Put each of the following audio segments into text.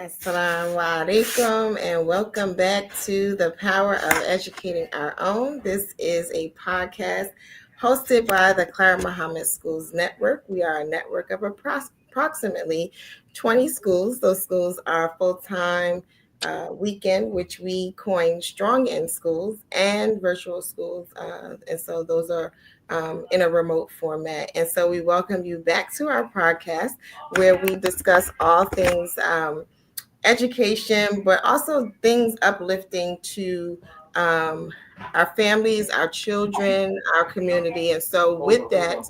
Assalamu alaikum and welcome back to The Power of Educating Our Own. This is a podcast hosted by the Clara Muhammad Schools Network. We are a network of approximately 20 schools. Those schools are full-time weekend, which we coined Strong In Schools, and virtual schools. And so those are in a remote format. And so we welcome you back to our podcast where we discuss all things education, but also things uplifting to our families, our children, our community. And so with that,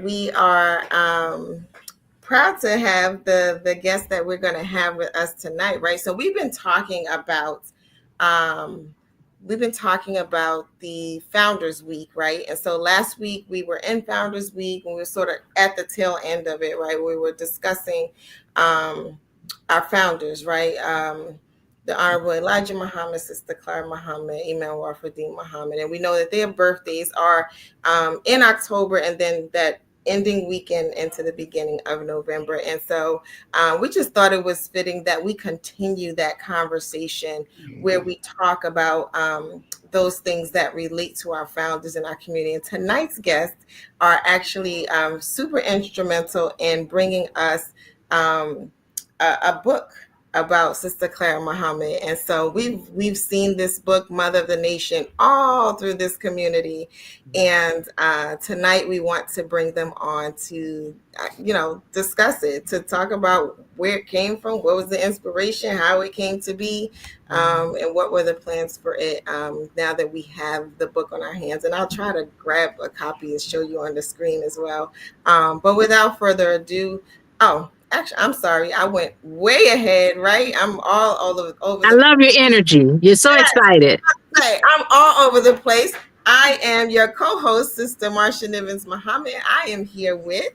we are proud to have the guest that we're going to have with us tonight, right? So we've been talking about the Founders Week, right? And so last week we were in Founders Week and we were sort of at the tail end of it, right? We were discussing our founders, right? The Honorable Elijah Muhammad, Sister Clara Muhammad, Imam Wafaddin Muhammad. And we know that their birthdays are in October and then that ending weekend into the beginning of November. And so we just thought it was fitting that we continue that conversation where we talk about those things that relate to our founders in our community. And tonight's guests are actually super instrumental in bringing us a book about Sister Clara Muhammad. And so we've seen this book, Mother of the Nation, all through this community. And tonight we want to bring them on to, discuss it, to talk about where it came from, what was the inspiration, how it came to be, and what were the plans for it now that we have the book on our hands. And I'll try to grab a copy and show you on the screen as well. But without further ado, actually, I'm sorry. I went way ahead, right? I'm all over. I love your energy. You're so excited. I'm all over the place. I am your co-host, Sister Marsha Nivens Muhammad. I am here with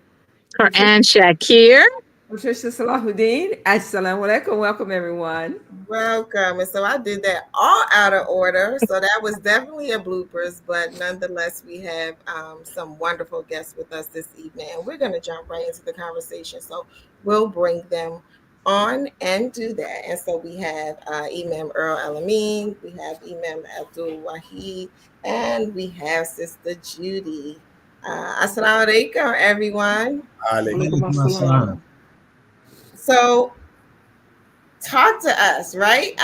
Quran Shakir. Patricia Salahuddin. Assalamu alaikum. Welcome, everyone. Welcome. And so I did that all out of order. So that was definitely a bloopers, but nonetheless, we have some wonderful guests with us this evening. And we're going to jump right into the conversation. So we'll bring them on and do that. And so we have Imam Earl Al-Amin, we have Imam Abdul Wahid, and we have Sister Judy. Assalamu alaikum, everyone. Alaikum. So talk to us, right?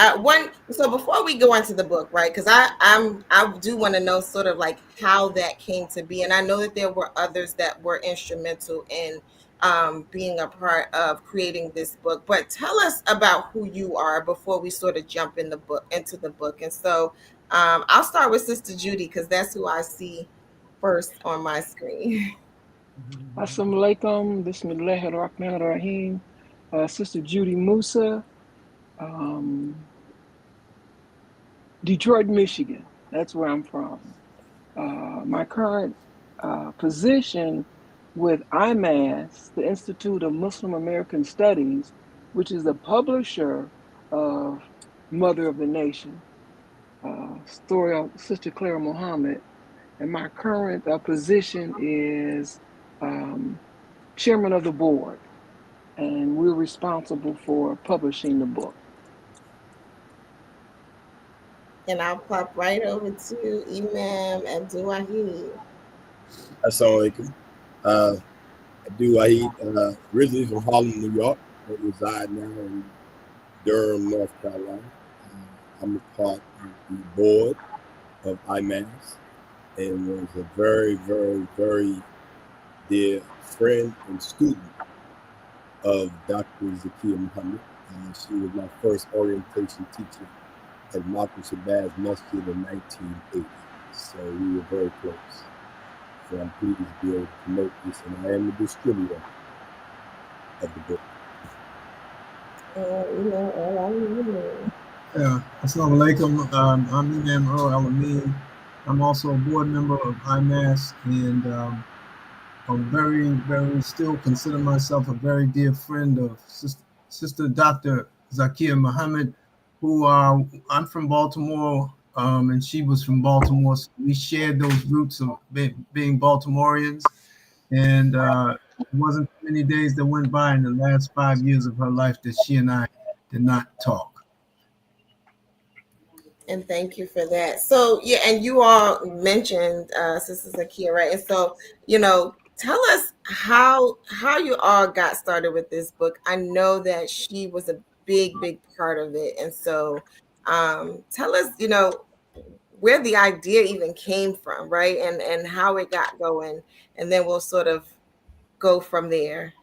So before we go into the book, right? Because I do want to know sort of like how that came to be, and I know that there were others that were instrumental in being a part of creating this book. But tell us about who you are before we sort of jump into the book. And so I'll start with Sister Judy because that's who I see first on my screen. Assalamu alaikum. Bismillahir Rahmanir Rahim. Sister Judy Musa, Detroit, Michigan. That's where I'm from. My current position with IMAS, the Institute of Muslim American Studies, which is the publisher of Mother of the Nation, story of Sister Clara Muhammad. And my current position is chairman of the board. And we're responsible for publishing the book. And I'll pop right over to Imam Abdul Wahid. Assalamu alaikum. Abdul Wahid, originally from Harlem, New York, but reside now in Durham, North Carolina. I'm a part of the board of IMAS and was a very, very, very dear friend and student of Dr. Zakiya Muhammad. She was my first orientation teacher at Malcolm Shabazz Masjid in 1980. So we were very close. So I'm pleased to be able to promote this, and I am the distributor of the book. Assalamu alaikum. I'm Imam Earl Al-Amin. I'm also a board member of IMAS, and I'm very, very still consider myself a very dear friend of Sister Dr. Zakiya Muhammad, who I'm from Baltimore, and she was from Baltimore. So we shared those roots of being Baltimoreans. And It wasn't many days that went by in the last 5 years of her life that she and I did not talk. And thank you for that. So yeah, and you all mentioned Sister Zakia, right? And so, tell us how you all got started with this book. I know that she was a big part of it. And so tell us, where the idea even came from, right? And how it got going. And then we'll sort of go from there.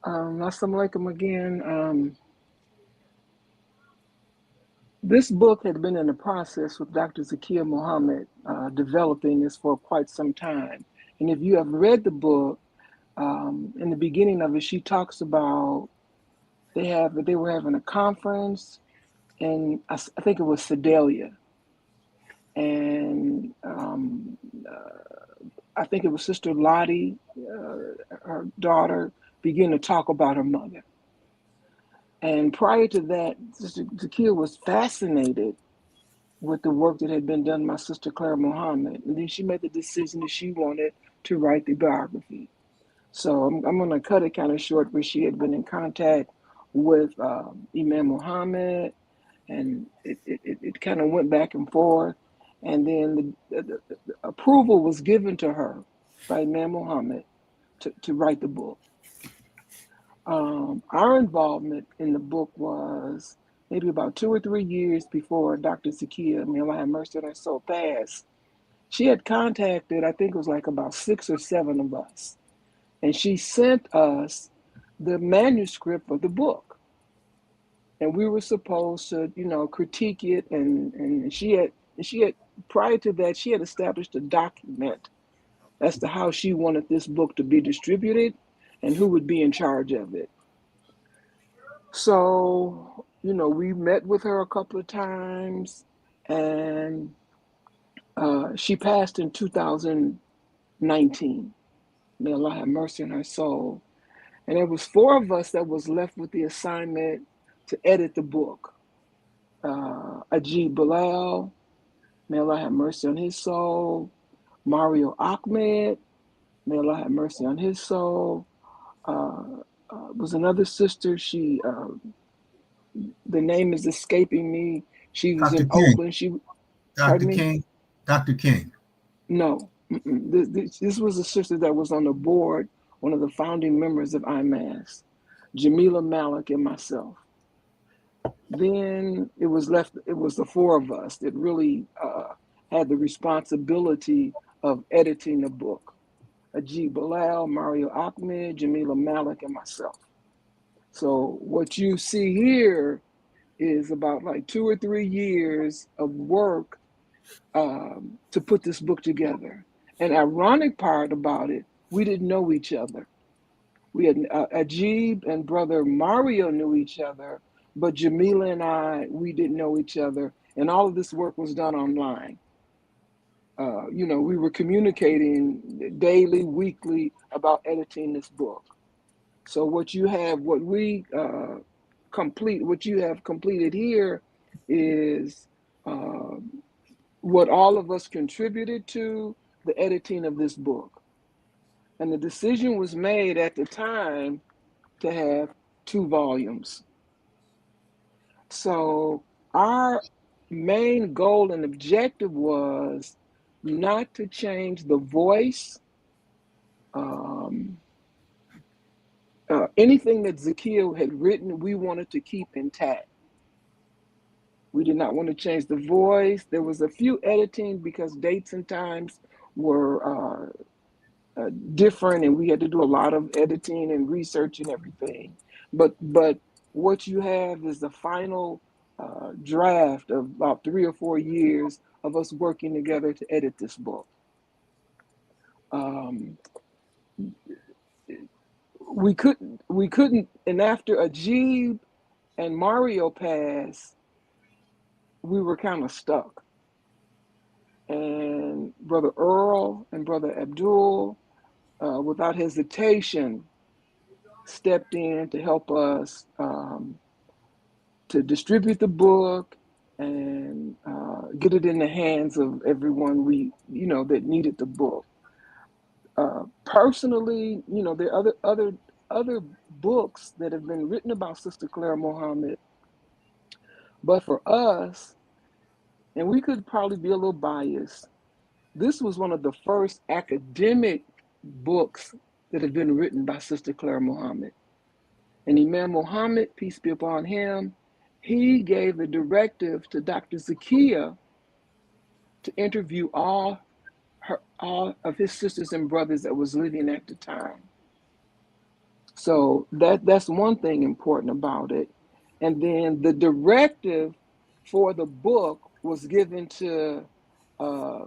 Assalamu alaikum again. This book had been in the process with Dr. Zakia Muhammad developing this for quite some time. And if you have read the book, in the beginning of it, she talks about they were having a conference, and I think it was Sedalia, and I think it was Sister Lottie, her daughter, began to talk about her mother. And prior to that, Sister Zakia was fascinated with the work that had been done by Sister Claire Muhammad. And then she made the decision that she wanted to write the biography. So I'm going to cut it kind of short, where she had been in contact with Imam Muhammad, and it kind of went back and forth. And then the approval was given to her by Imam Muhammad to write the book. Our involvement in the book was maybe about 2 or 3 years before Dr. Zakia, may Allah have mercy on her soul, passed. She had contacted, I think it was like about 6 or 7 of us, and she sent us the manuscript of the book. And we were supposed to, critique it, and she had prior to that, she had established a document as to how she wanted this book to be distributed and who would be in charge of it. So, we met with her a couple of times, and she passed in 2019. May Allah have mercy on her soul. And there was 4 of us that was left with the assignment to edit the book. Ajib Bilal, may Allah have mercy on his soul. Mario Ahmed, may Allah have mercy on his soul. Was another sister. The name is escaping me. She was Dr. in King. Oakland. Dr. King. Dr. King. No. This was a sister that was on the board, one of the founding members of IMAS, Jamila Malik and myself. Then it was the 4 of us that really had the responsibility of editing the book. Ajib Bilal, Mario Ahmed, Jamila Malik, and myself. So what you see here is about like 2 or 3 years of work to put this book together. And ironic part about it, we didn't know each other. We had Ajib and brother Mario knew each other, but Jamila and we didn't know each other. And all of this work was done online. We were communicating daily, weekly about editing this book. So what you have completed here is what all of us contributed to the editing of this book. And the decision was made at the time to have 2 volumes. So our main goal and objective was not to change the voice. Anything that Zakia had written, we wanted to keep intact. We did not want to change the voice. There was a few editing because dates and times were different, and we had to do a lot of editing and research and everything. But what you have is the final draft of about 3 or 4 years of us working together to edit this book. We couldn't, and after Ajib and Mario passed, we were kind of stuck. And Brother Earl and Brother Abdul, without hesitation, stepped in to help us to distribute the book and get it in the hands of everyone that needed the book. Personally, there are other books that have been written about Sister Claire Muhammad, but for us, and we could probably be a little biased, this was one of the first academic books that have been written by Sister Claire Muhammad. And Imam Muhammad, peace be upon him, he gave a directive to Dr. Zakiya to interview all of his sisters and brothers that was living at the time. So that's one thing important about it. And then the directive for the book was given to uh,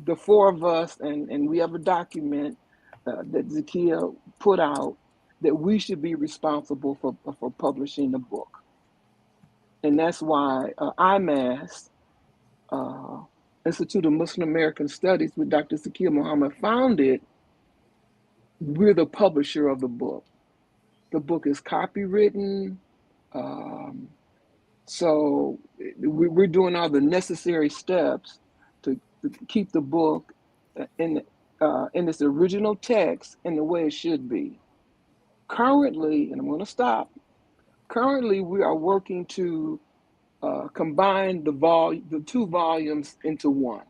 the four of us, and we have a document that Zakiya put out that we should be responsible for publishing the book. And that's why IMAS, uh, Institute of Muslim American Studies, with Dr. Zakiya Muhammad founded, we're the publisher of the book. The book is copywritten. So we're doing all the necessary steps to keep the book in its original text in the way it should be. Currently, and I'm going to stop. Currently, we are working to combine the two volumes into one.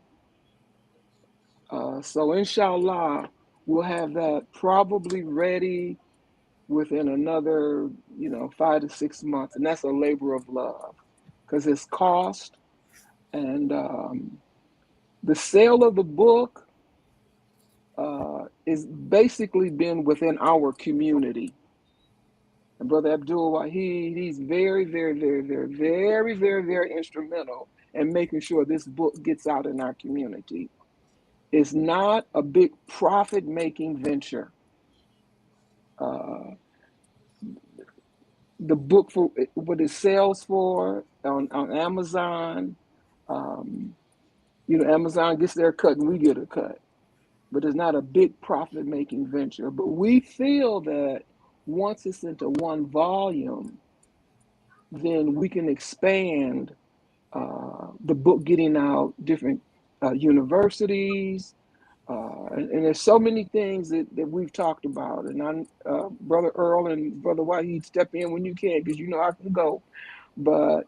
So inshallah, we'll have that probably ready within another, 5 to 6 months, and that's a labor of love because it's cost, and the sale of the book is basically been within our community. And Brother Abdul Wahid, he's very, very, very, very, very, very, very instrumental in making sure this book gets out in our community. It's not a big profit-making venture. The book, for what it sells for on Amazon, Amazon gets their cut and we get a cut. But it's not a big profit-making venture. But we feel that once it's into one volume, then we can expand the book getting out different universities. And there's so many things that we've talked about. And Brother Earl and Brother Wahid, step in when you can, because I can go. But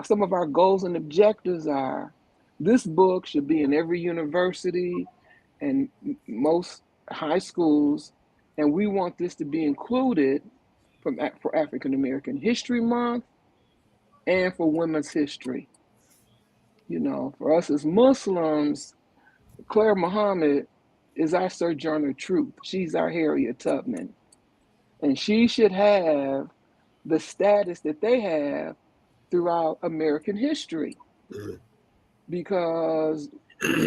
some of our goals and objectives are this book should be in every university and most high schools, and we want this to be included for African American History Month and for Women's History. For us as Muslims, Claire Muhammad is our Sojourner Truth. She's our Harriet Tubman. And she should have the status that they have throughout American history. Because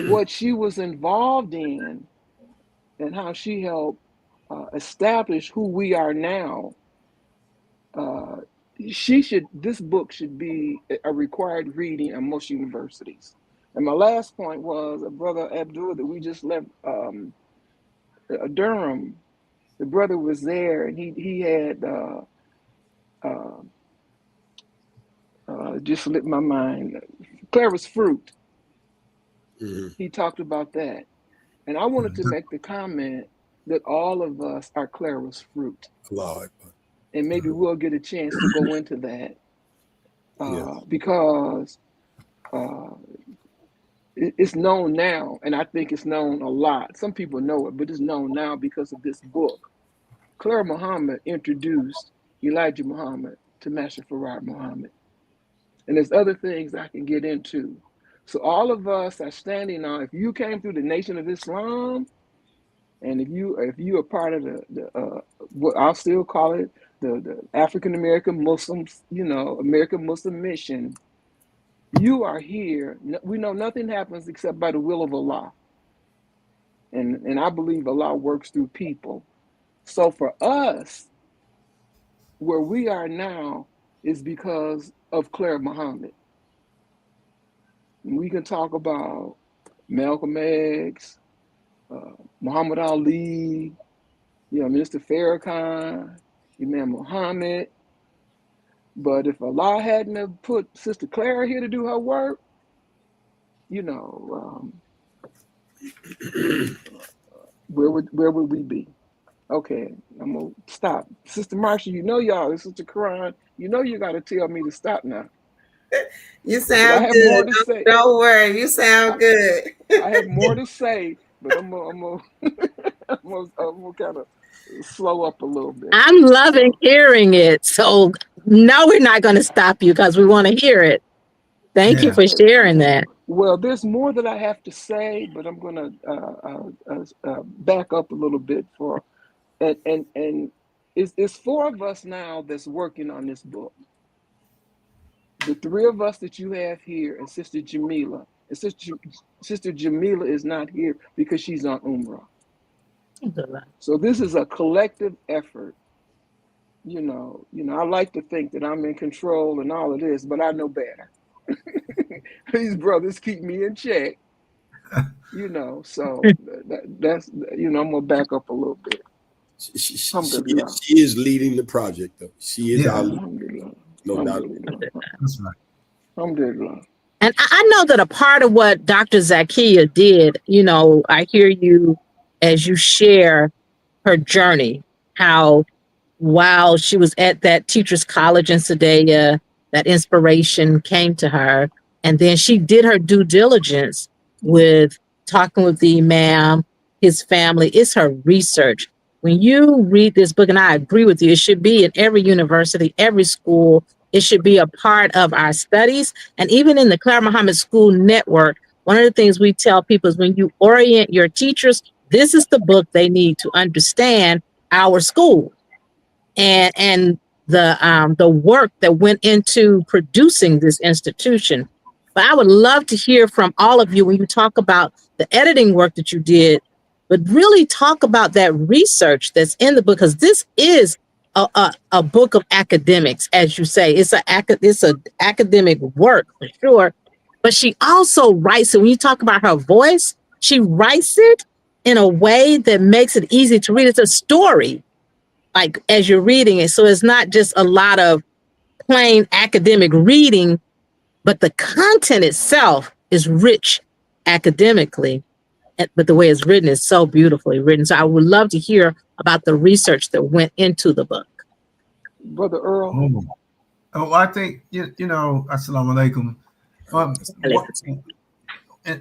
what she was involved in and how she helped establish who we are now, this book should be a required reading at most universities. And my last point was Brother Abdul that we just left Durham. The brother was there, and he had just slipped my mind. Clara's fruit. He talked about that, and I wanted to make the comment that all of us are Clara's fruit. And maybe we'll get a chance to go into that because it's known now, and I think it's known a lot. Some people know it, but it's known now because of this book. Claire Muhammad introduced Elijah Muhammad to Master Farad Muhammad. And there's other things I can get into. So all of us are standing on, if you came through the Nation of Islam, and if you are part of the what I'll still call it, the African American Muslims, American Muslim mission, you are here. We know nothing happens except by the will of Allah. And I believe Allah works through people. So for us, where we are now is because of Claire Muhammad. And we can talk about Malcolm X, Muhammad Ali, Mr. Farrakhan, Imam Muhammad. But if Allah hadn't have put Sister Clara here to do her work, Where would we be? Okay, I'm gonna stop. Sister Marsha, you know y'all, Sister Quran, you know you gotta tell me to stop now. You But I sound have more good. to say. Don't worry. You I, sound good. I have more to say, but I'm gonna I'm gonna kind of slow up a little bit. I'm loving So hearing it. So no, we're not going to stop you because we want to hear it. Thank you Yeah. for sharing that. well, there's more that I have to say, but I'm gonna back up a little bit for and it's four of us now that's working on this book. The three of us that you have here, and Sister Jamila. And Sister Jamila is not here because she's on Umrah. So this is a collective effort. I like to think that I'm in control and all of this, but I know better. These brothers keep me in check. So that's I'm gonna back up a little bit. Alhamdulillah. She is leading the project, though. She is our Yeah. leader, Alhamdulillah. no doubt. Alhamdulillah. That's right. Alhamdulillah. And I know that a part of what Dr. Zakia did, I hear you as you share her journey, how while she was at that teacher's college in Sadaya, that inspiration came to her. And then she did her due diligence with talking with the imam, his family. It's her research. When you read this book, and I agree with you, it should be in every university, every school. It should be a part of our studies. And even in the Clara Muhammad School Network, one of the things we tell people is when you orient your teachers, this is the book they need to understand our school and the work that went into producing this institution. But I would love to hear from all of you when you talk about the editing work that you did, but really talk about that research that's in the book, because this is a book of academics, as you say. It's a academic work for sure. But she also writes it. When you talk about her voice, she writes it in a way that makes it easy to read. It's a story, like as you're reading it. So it's not just a lot of plain academic reading, but the content itself is rich academically. But the way it's written is so beautifully written. So I would love to hear about the research that went into the book. Brother Earl. I think, Assalamu alaikum.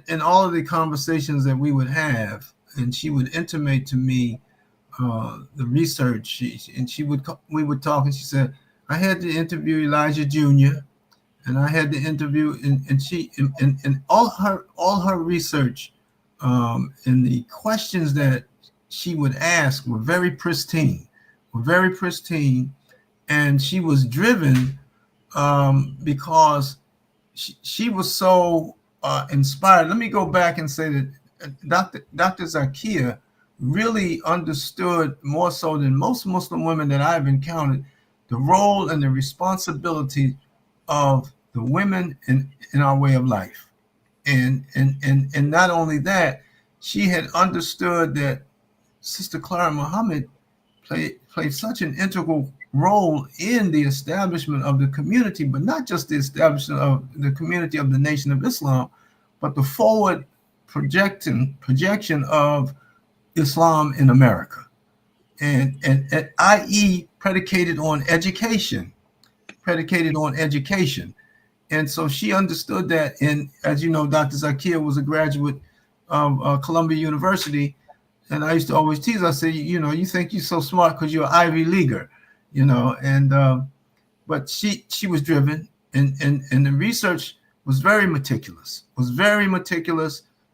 In all of the conversations that we would have, and she would intimate to me the research, we would talk, and she said, I had to interview Elijah Jr., and I had to interview, and she, and all her research, and the questions that she would ask were very pristine, and she was driven because she was so inspired. Let me go back and say that Dr. Zakia really understood, more so than most Muslim women that I've encountered, the role and the responsibility of the women in our way of life. And not only that, she had understood that Sister Clara Muhammad played such an integral role in the establishment of the community, but not just the establishment of the community of the Nation of Islam, but the forward projection of Islam in America, and i.e. predicated on education. And so she understood that. And as you know, Dr. Zakia was a graduate of Columbia University. And I used to always tease, I say, you think you're so smart because you're an Ivy Leaguer, but she was driven, and the research was very meticulous.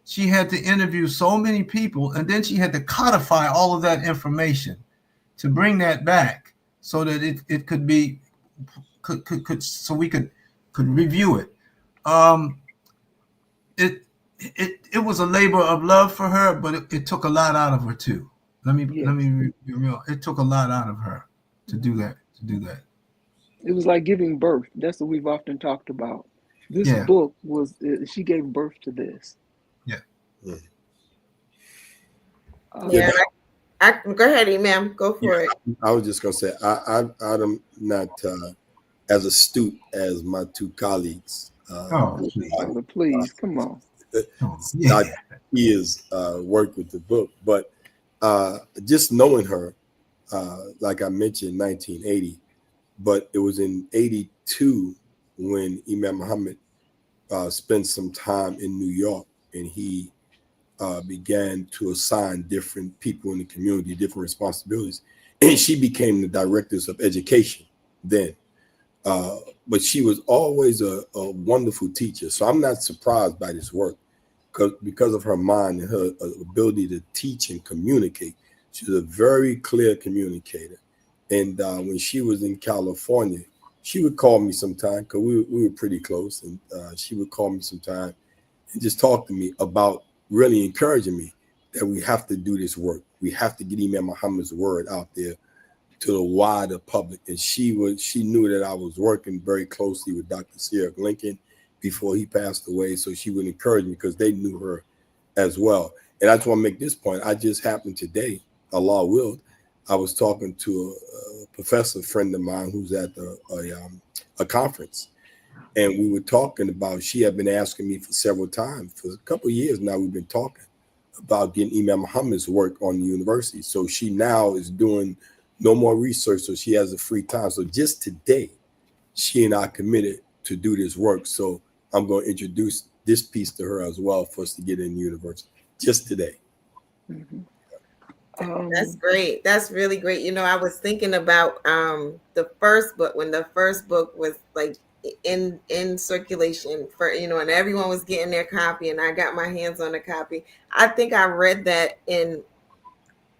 She had to interview so many people, and then she had to codify all of that information to bring that back so that it could be so we could review it. It was a labor of love for her, but it took a lot out of her too. Let me be real. It took a lot out of her to do that. It was like giving birth. That's what we've often talked about. This book she gave birth to this. Yeah. Go ahead, Imam. Go for it. I was just gonna say I'm not as astute as my two colleagues. Please, come on. Dr. years work with the book, but just knowing her, like I mentioned, 1980, but it was in 82 when Imam Muhammad spent some time in New York, and he began to assign different people in the community different responsibilities. And she became the directors of education then. Uh, but she was always a wonderful teacher. So I'm not surprised by this work because of her mind and her ability to teach and communicate. She was a very clear communicator. And when she was in California, she would call me sometime because we were pretty close. And she would call me sometime and just talk to me about really encouraging me that we have to do this work. We have to get Imam Muhammad's word out there to the wider public. And she knew that I was working very closely with Dr. Sierra Lincoln before he passed away. So she would encourage me because they knew her as well. And I just want to make this point. I just happened today, Allah willed, I was talking to a professor friend of mine who's at a conference. And we were talking about, she had been asking me for several times, for a couple of years now, we've been talking about getting Imam Muhammad's work on the university. So she now is doing no more research, so she has a free time. So just today, she and I committed to do this work. So I'm going to introduce this piece to her as well for us to get in the university just today. Mm-hmm. That's great. That's really great. You know, I was thinking about the first book, when the first book was like in circulation for, you know, and everyone was getting their copy, and I got my hands on a copy. I think I read that in,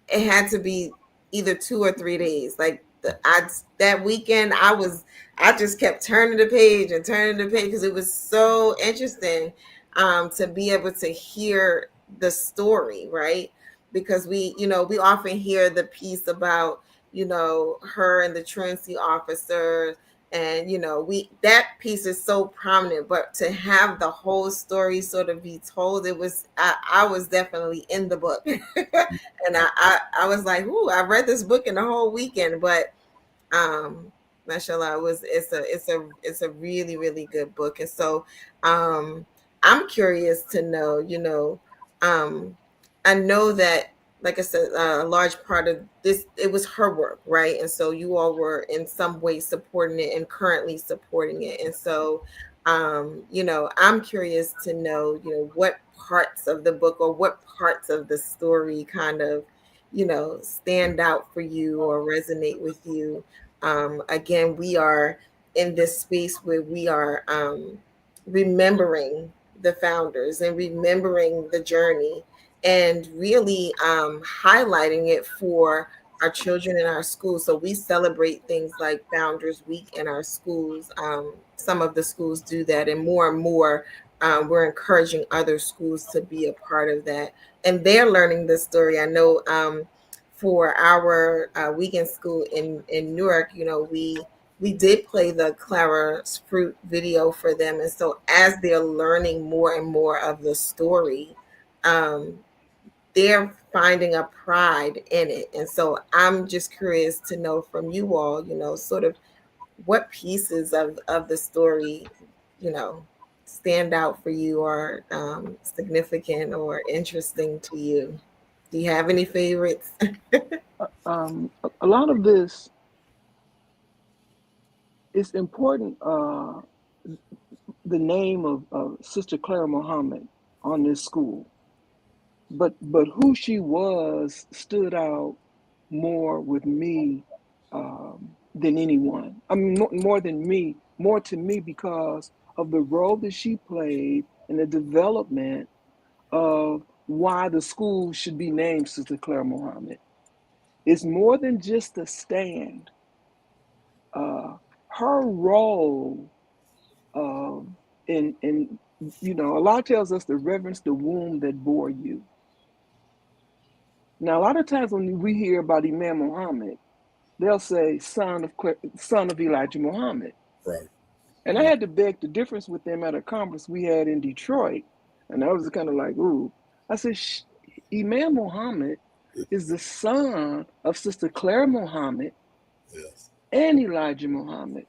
it had to be either 2 or 3 days. Like that weekend, I just kept turning the page and turning the page because it was so interesting to be able to hear the story, right? Because we often hear the piece about, her and the truancy officer, and that piece is so prominent, but to have the whole story sort of be told, I was definitely in the book. And I was like, ooh, I read this book in the whole weekend, but mashallah, it's a really, really good book. And so I'm curious to know, I know that, like I said, a large part of this, it was her work, right? And so you all were in some way supporting it and currently supporting it. And so I'm curious to know, what parts of the book or what parts of the story kind of, stand out for you or resonate with you. Again, we are in this space where we are remembering the founders and remembering the journey, and really highlighting it for our children in our schools. So we celebrate things like Founders Week in our schools. Some of the schools do that, and more, we're encouraging other schools to be a part of that. And they're learning this story. I know for our weekend school in Newark, we did play the Clara's Fruit video for them. And so as they're learning more and more of the story, um, they're finding a pride in it. And so I'm just curious to know from you all, sort of what pieces of the story, you know, stand out for you, or significant or interesting to you. Do you have any favorites? A lot of this is important. The name of Sister Clara Muhammad on this school, but who she was stood out more with me than anyone. I mean, more than me, more to me because of the role that she played in the development of why the school should be named Sister Clara Muhammad. It's more than just a stand. Her role in Allah tells us to reverence the womb that bore you. Now, a lot of times when we hear about Imam Muhammad, they'll say son of Elijah Muhammad. Right. And I had to beg the difference with them at a conference we had in Detroit. And I was kind of like, ooh. I said, Imam Muhammad is the son of Sister Clara Muhammad, Yes. and Elijah Muhammad.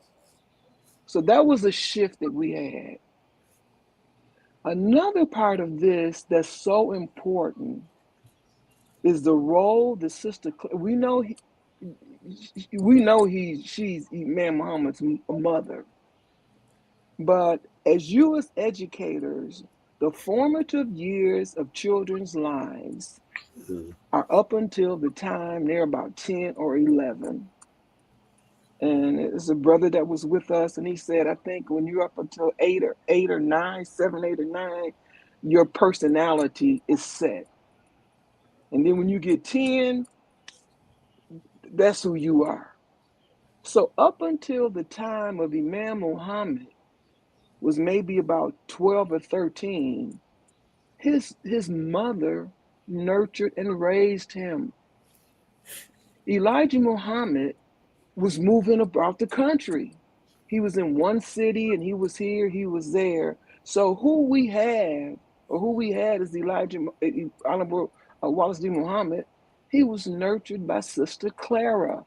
So that was a shift that we had. Another part of this that's so important is the role the sister. She's Imam Muhammad's mother, but as you as educators, the formative years of children's lives are up until the time they're about 10 or 11. And it's a brother that was with us, and he said, I think when you're up until 8 or 9, 7, 8 or 9, your personality is set. And then when you get 10, that's who you are. So up until the time of Imam Muhammad was maybe about 12 or 13, his mother nurtured and raised him. Elijah Muhammad was moving about the country. He was in one city and he was here, he was there. So who we had is Honorable Wallace D. Muhammad. He was nurtured by Sister Clara.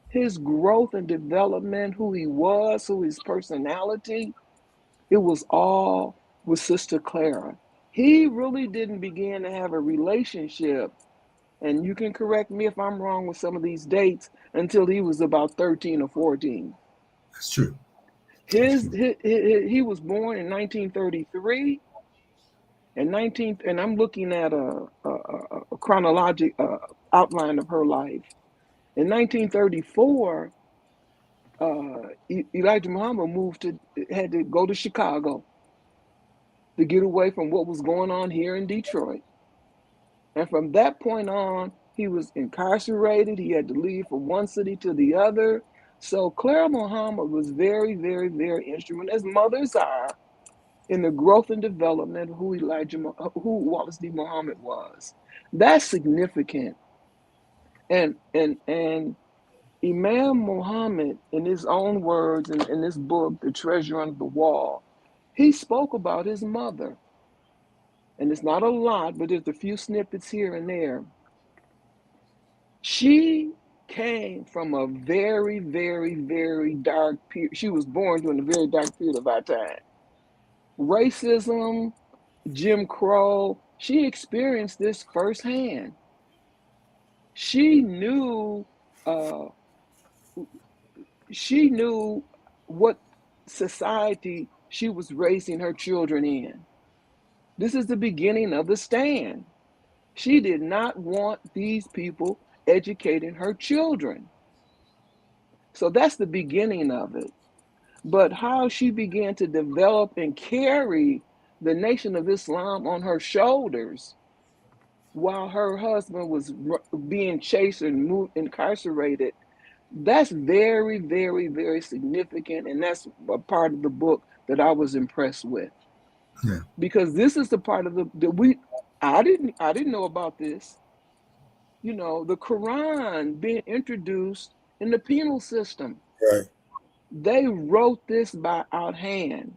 His growth and development, who he was, who his personality, it was all with Sister Clara. He really didn't begin to have a relationship, and you can correct me if I'm wrong with some of these dates, until he was about 13 or 14. That's true. He was born in 1933 and I'm looking at a chronologic outline of her life. In 1934, Elijah Muhammad had to go to Chicago to get away from what was going on here in Detroit. And from that point on, he was incarcerated. He had to leave from one city to the other. So Clara Muhammad was very, very, very instrumental, as mothers are, in the growth and development of who Wallace D. Muhammad was. That's significant. And Imam Muhammad, in his own words, in this book, The Treasure Under the Wall, he spoke about his mother. And it's not a lot, but there's a few snippets here and there. She came from a very, very, very dark period. She was born during a very dark period of our time. Racism, Jim Crow, she experienced this firsthand. She knew uh, she knew what society she was raising her children in. This is the beginning of the stand. She did not want these people educating her children. So that's the beginning of it. But how she began to develop and carry the Nation of Islam on her shoulders while her husband was being chased and incarcerated, that's very, very, very significant. And that's a part of the book that I was impressed with. Yeah. Because this is the part of I didn't know about this. You know, the Quran being introduced in the penal system. Right. They wrote this by outhand.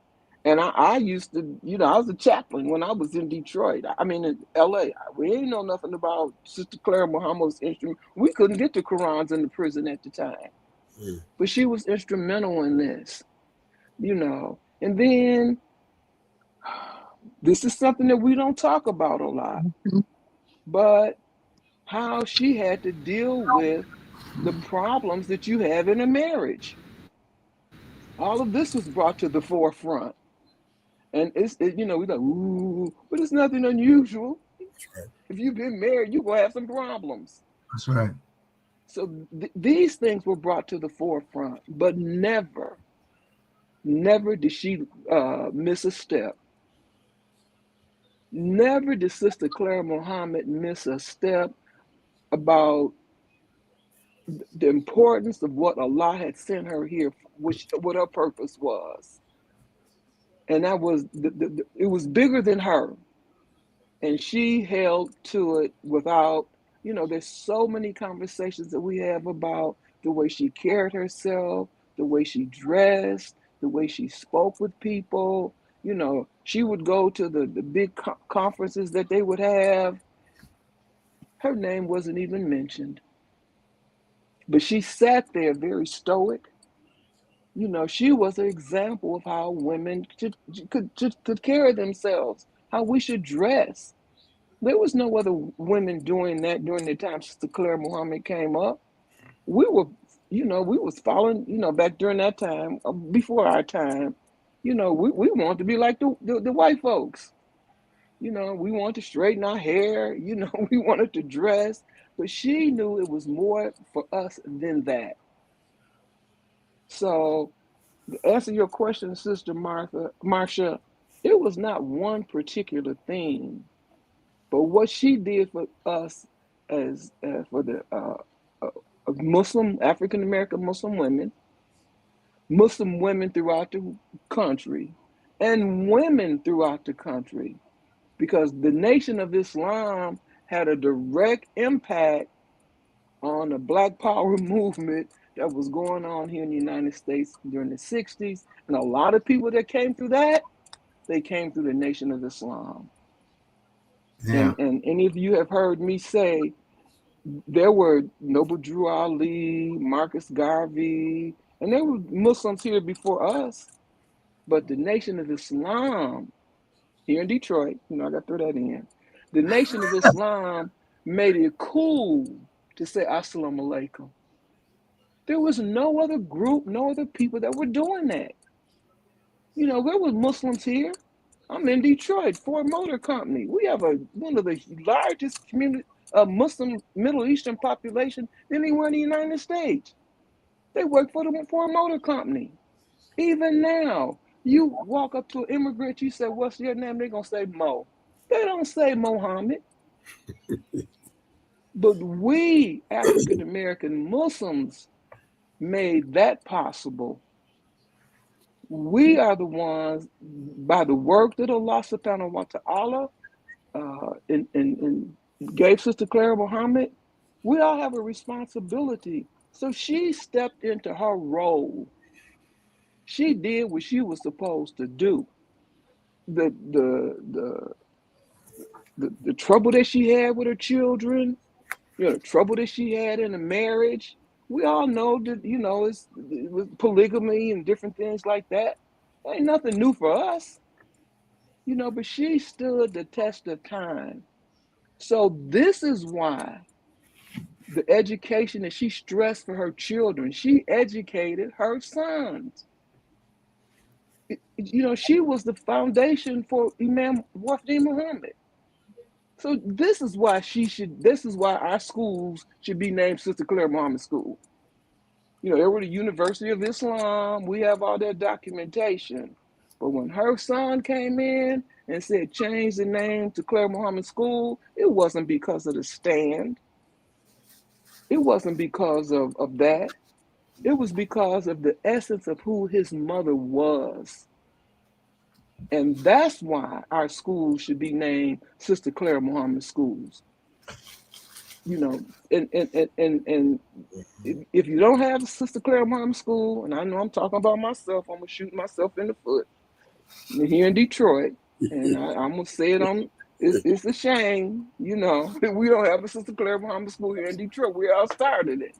And I used to, I was a chaplain when I was in Detroit. I mean, in LA. We ain't know nothing about Sister Clara Muhammad's instrument. We couldn't get the Qurans in the prison at the time. But she was instrumental in this, And then this is something that we don't talk about a lot, but how she had to deal with the problems that you have in a marriage. All of this was brought to the forefront. And we're like, ooh, but it's nothing unusual. Right. If you've been married, you're going to have some problems. That's right. So these things were brought to the forefront, but never did she miss a step. Never did Sister Clara Muhammad miss a step about the importance of what Allah had sent her here, what her purpose was. And that was, it was bigger than her. And she held to it without, there's so many conversations that we have about the way she carried herself, the way she dressed, the way she spoke with people. She would go to the big conferences that they would have. Her name wasn't even mentioned. But she sat there very stoic, You know, she was an example of how women could carry themselves, how we should dress. There was no other women doing that during the time Sister Claire Muhammad came up. We were, we was following, back during that time, before our time. We wanted to be like the white folks. We wanted to straighten our hair. We wanted to dress, but she knew it was more for us than that. So, to answer your question, Sister Marcia, it was not one particular thing, but what she did for us as for the Muslim African American Muslim women throughout the country, and women throughout the country, because the Nation of Islam had a direct impact on the Black Power movement that was going on here in the United States during the 60s. And a lot of people that came through that, they came through the Nation of Islam. Yeah. And any of you have heard me say, there were Noble Drew Ali, Marcus Garvey, and there were Muslims here before us. But the Nation of Islam here in Detroit, I got to throw that in. The Nation of Islam made it cool to say Assalamu alaikum. There was no other group, no other people that were doing that. There was Muslims here. I'm in Detroit, Ford Motor Company. We have one of the largest community Muslim Middle Eastern population anywhere in the United States. They work for the Ford Motor Company. Even now, you walk up to an immigrant, you say, "What's your name?" They're going to say Mo. They don't say Mohammed. But we, African American Muslims, made that possible. We are the ones, by the work that Allah subhanahu wa ta'ala and gave Sister Clara Muhammad, we all have a responsibility. So she stepped into her role. She did what she was supposed to do. The trouble that she had with her children, the trouble that she had in a marriage. We all know that, it was polygamy and different things like that. Ain't nothing new for us, but she stood the test of time. So this is why the education that she stressed for her children, she educated her sons. She was the foundation for Imam Wafdi Muhammad. So this is why our schools should be named Sister Claire Muhammad School. They were the University of Islam. We have all that documentation. But when her son came in and said change the name to Claire Muhammad School, it wasn't because of the stand. It wasn't because of that. It was because of the essence of who his mother was. And that's why our schools should be named Sister Claire Muhammad Schools. And if you don't have a Sister Claire Muhammad School, and I know I'm talking about myself, I'm gonna shoot myself in the foot here in Detroit, and I'm gonna say it it's a shame, that we don't have a Sister Claire Muhammad School here in Detroit. We all started it,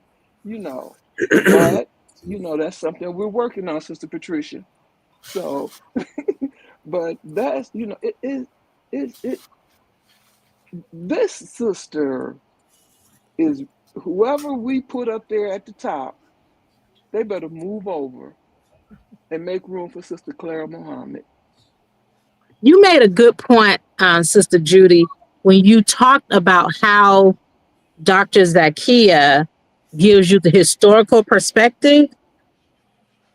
but that's something we're working on, Sister Patricia. So, but that's this sister is whoever we put up there at the top, they better move over and make room for Sister Clara Muhammad. You made a good point, Sister Judy, when you talked about how Dr. Zakia gives you the historical perspective.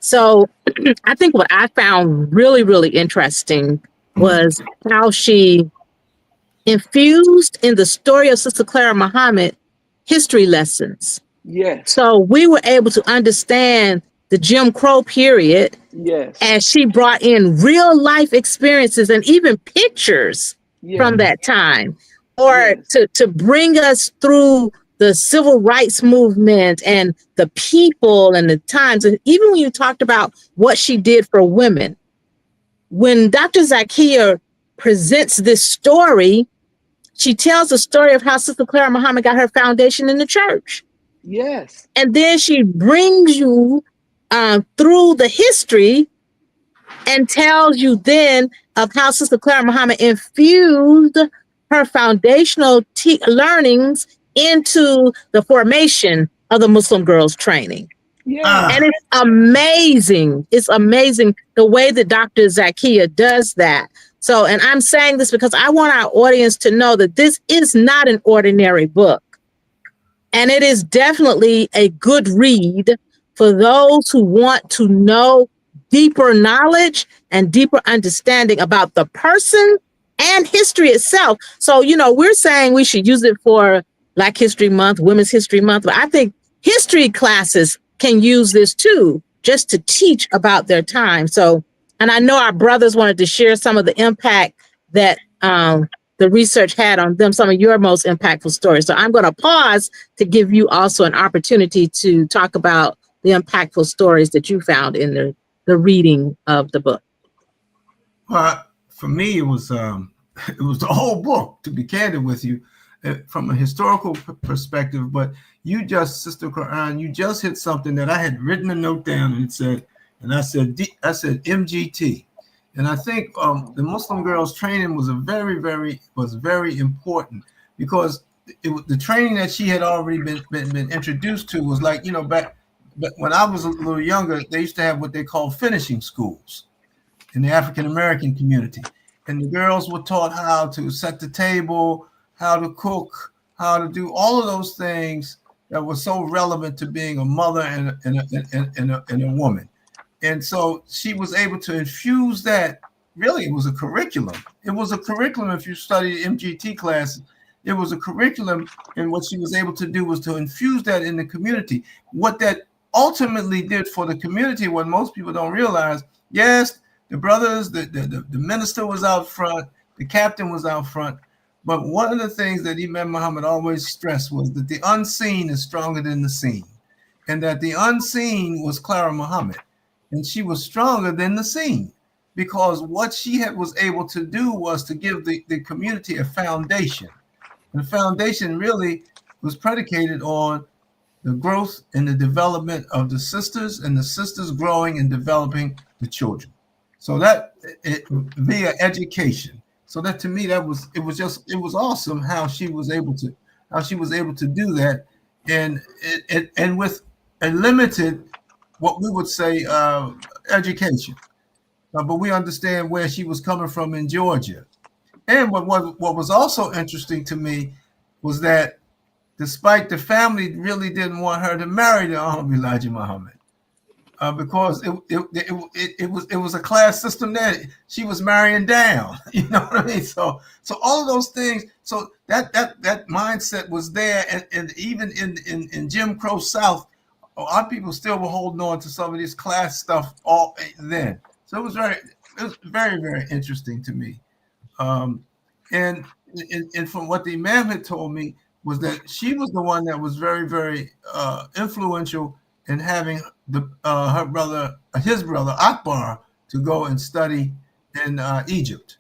So I think what I found really, really interesting was how she infused in the story of Sister Clara Muhammad history lessons. Yes. So we were able to understand the Jim Crow period. Yes. And she brought in real life experiences and even pictures from that time, or to bring us through the civil rights movement and the people and the times. And even when you talked about what she did for women, when Dr. Zakia presents this story, she tells the story of how Sister Clara Muhammad got her foundation in the church. Yes. And then she brings you through the history and tells you then of how Sister Clara Muhammad infused her foundational learnings into the formation of the Muslim girls training. Yeah. And it's amazing. It's amazing the way that Dr. Zakiya does that. So, and I'm saying this because I want our audience to know that this is not an ordinary book. And it is definitely a good read for those who want to know deeper knowledge and deeper understanding about the person and history itself. So, you know, we're saying we should use it for Black History Month, Women's History Month, but I think history classes can use this too, just to teach about their time. So, and I know our brothers wanted to share some of the impact that the research had on them, some of your most impactful stories. So I'm going to pause to give you also an opportunity to talk about the impactful stories that you found in the reading of the book. Well, for me, it was the whole book, to be candid with you, from a historical perspective. But you just, Sister Quran, you just hit something that I had written a note down, and it said, and I said MGT. And I think the Muslim girls training was very important, because the training that she had already been introduced to was like, you know, back when I was a little younger, they used to have what they call finishing schools in the African American community, and the girls were taught how to set the table, how to cook, how to do all of those things that were so relevant to being a mother and a woman. And so she was able to infuse that. Really, it was a curriculum. It was a curriculum. If you studied MGT classes, it was a curriculum. And what she was able to do was to infuse that in the community. What that ultimately did for the community, what most people don't realize, yes, the brothers, the minister was out front, the captain was out front. But one of the things that Imam Muhammad always stressed was that the unseen is stronger than the seen, and that the unseen was Clara Muhammad. And she was stronger than the seen, because what she was able to do was to give the community a foundation. And the foundation really was predicated on the growth and the development of the sisters, and the sisters growing and developing the children. So that via education. So that, to me, it was awesome how she was able to do that, and with a limited, what we would say, education, but we understand where she was coming from in Georgia. And what was also interesting to me was that, despite the family really didn't want her to marry the Honorable Elijah Muhammad, because it was a class system that she was marrying down. You know what I mean? So all of those things. So that mindset was there, and even in Jim Crow South, our people still were holding on to some of this class stuff all then. So it was very, very interesting to me. And from what the Imam had told me, was that she was the one that was very, very influential in having his brother Akbar, to go and study in Egypt.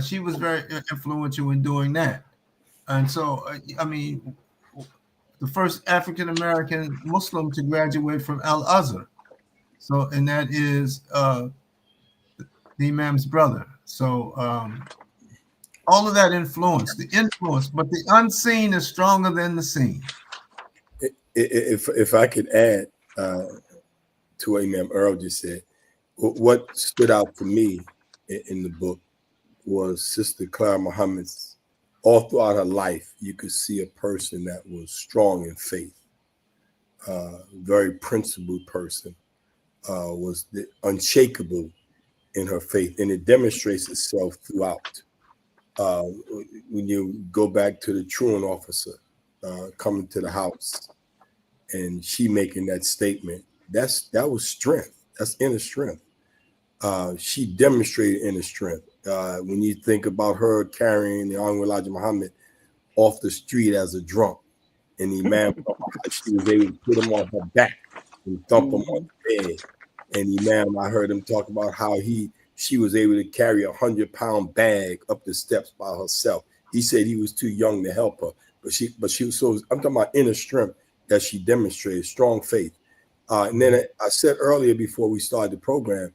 She was very influential in doing that. And so, I mean, the first African American Muslim to graduate from Al Azhar. So, and that is the Imam's brother. So, all of that influence, but the unseen is stronger than the seen. If I could add to what Imam Earl just said, what stood out for me in the book was Sister Clara Muhammad's. All throughout her life, you could see a person that was strong in faith, very principled person, was unshakable in her faith, and it demonstrates itself throughout. When you go back to the truant officer coming to the house, and she making that statement, that was strength. That's inner strength. She demonstrated inner strength. When you think about her carrying the Honorable Elijah Muhammad off the street as a drunk, and the Imam, she was able to put him on her back and thump him on the bed. And the Imam, I heard him talk about how she was able to carry 100-pound bag up the steps by herself. He said he was too young to help her, but she was. So I'm talking about inner strength that she demonstrated, strong faith. And then I said earlier before we started the program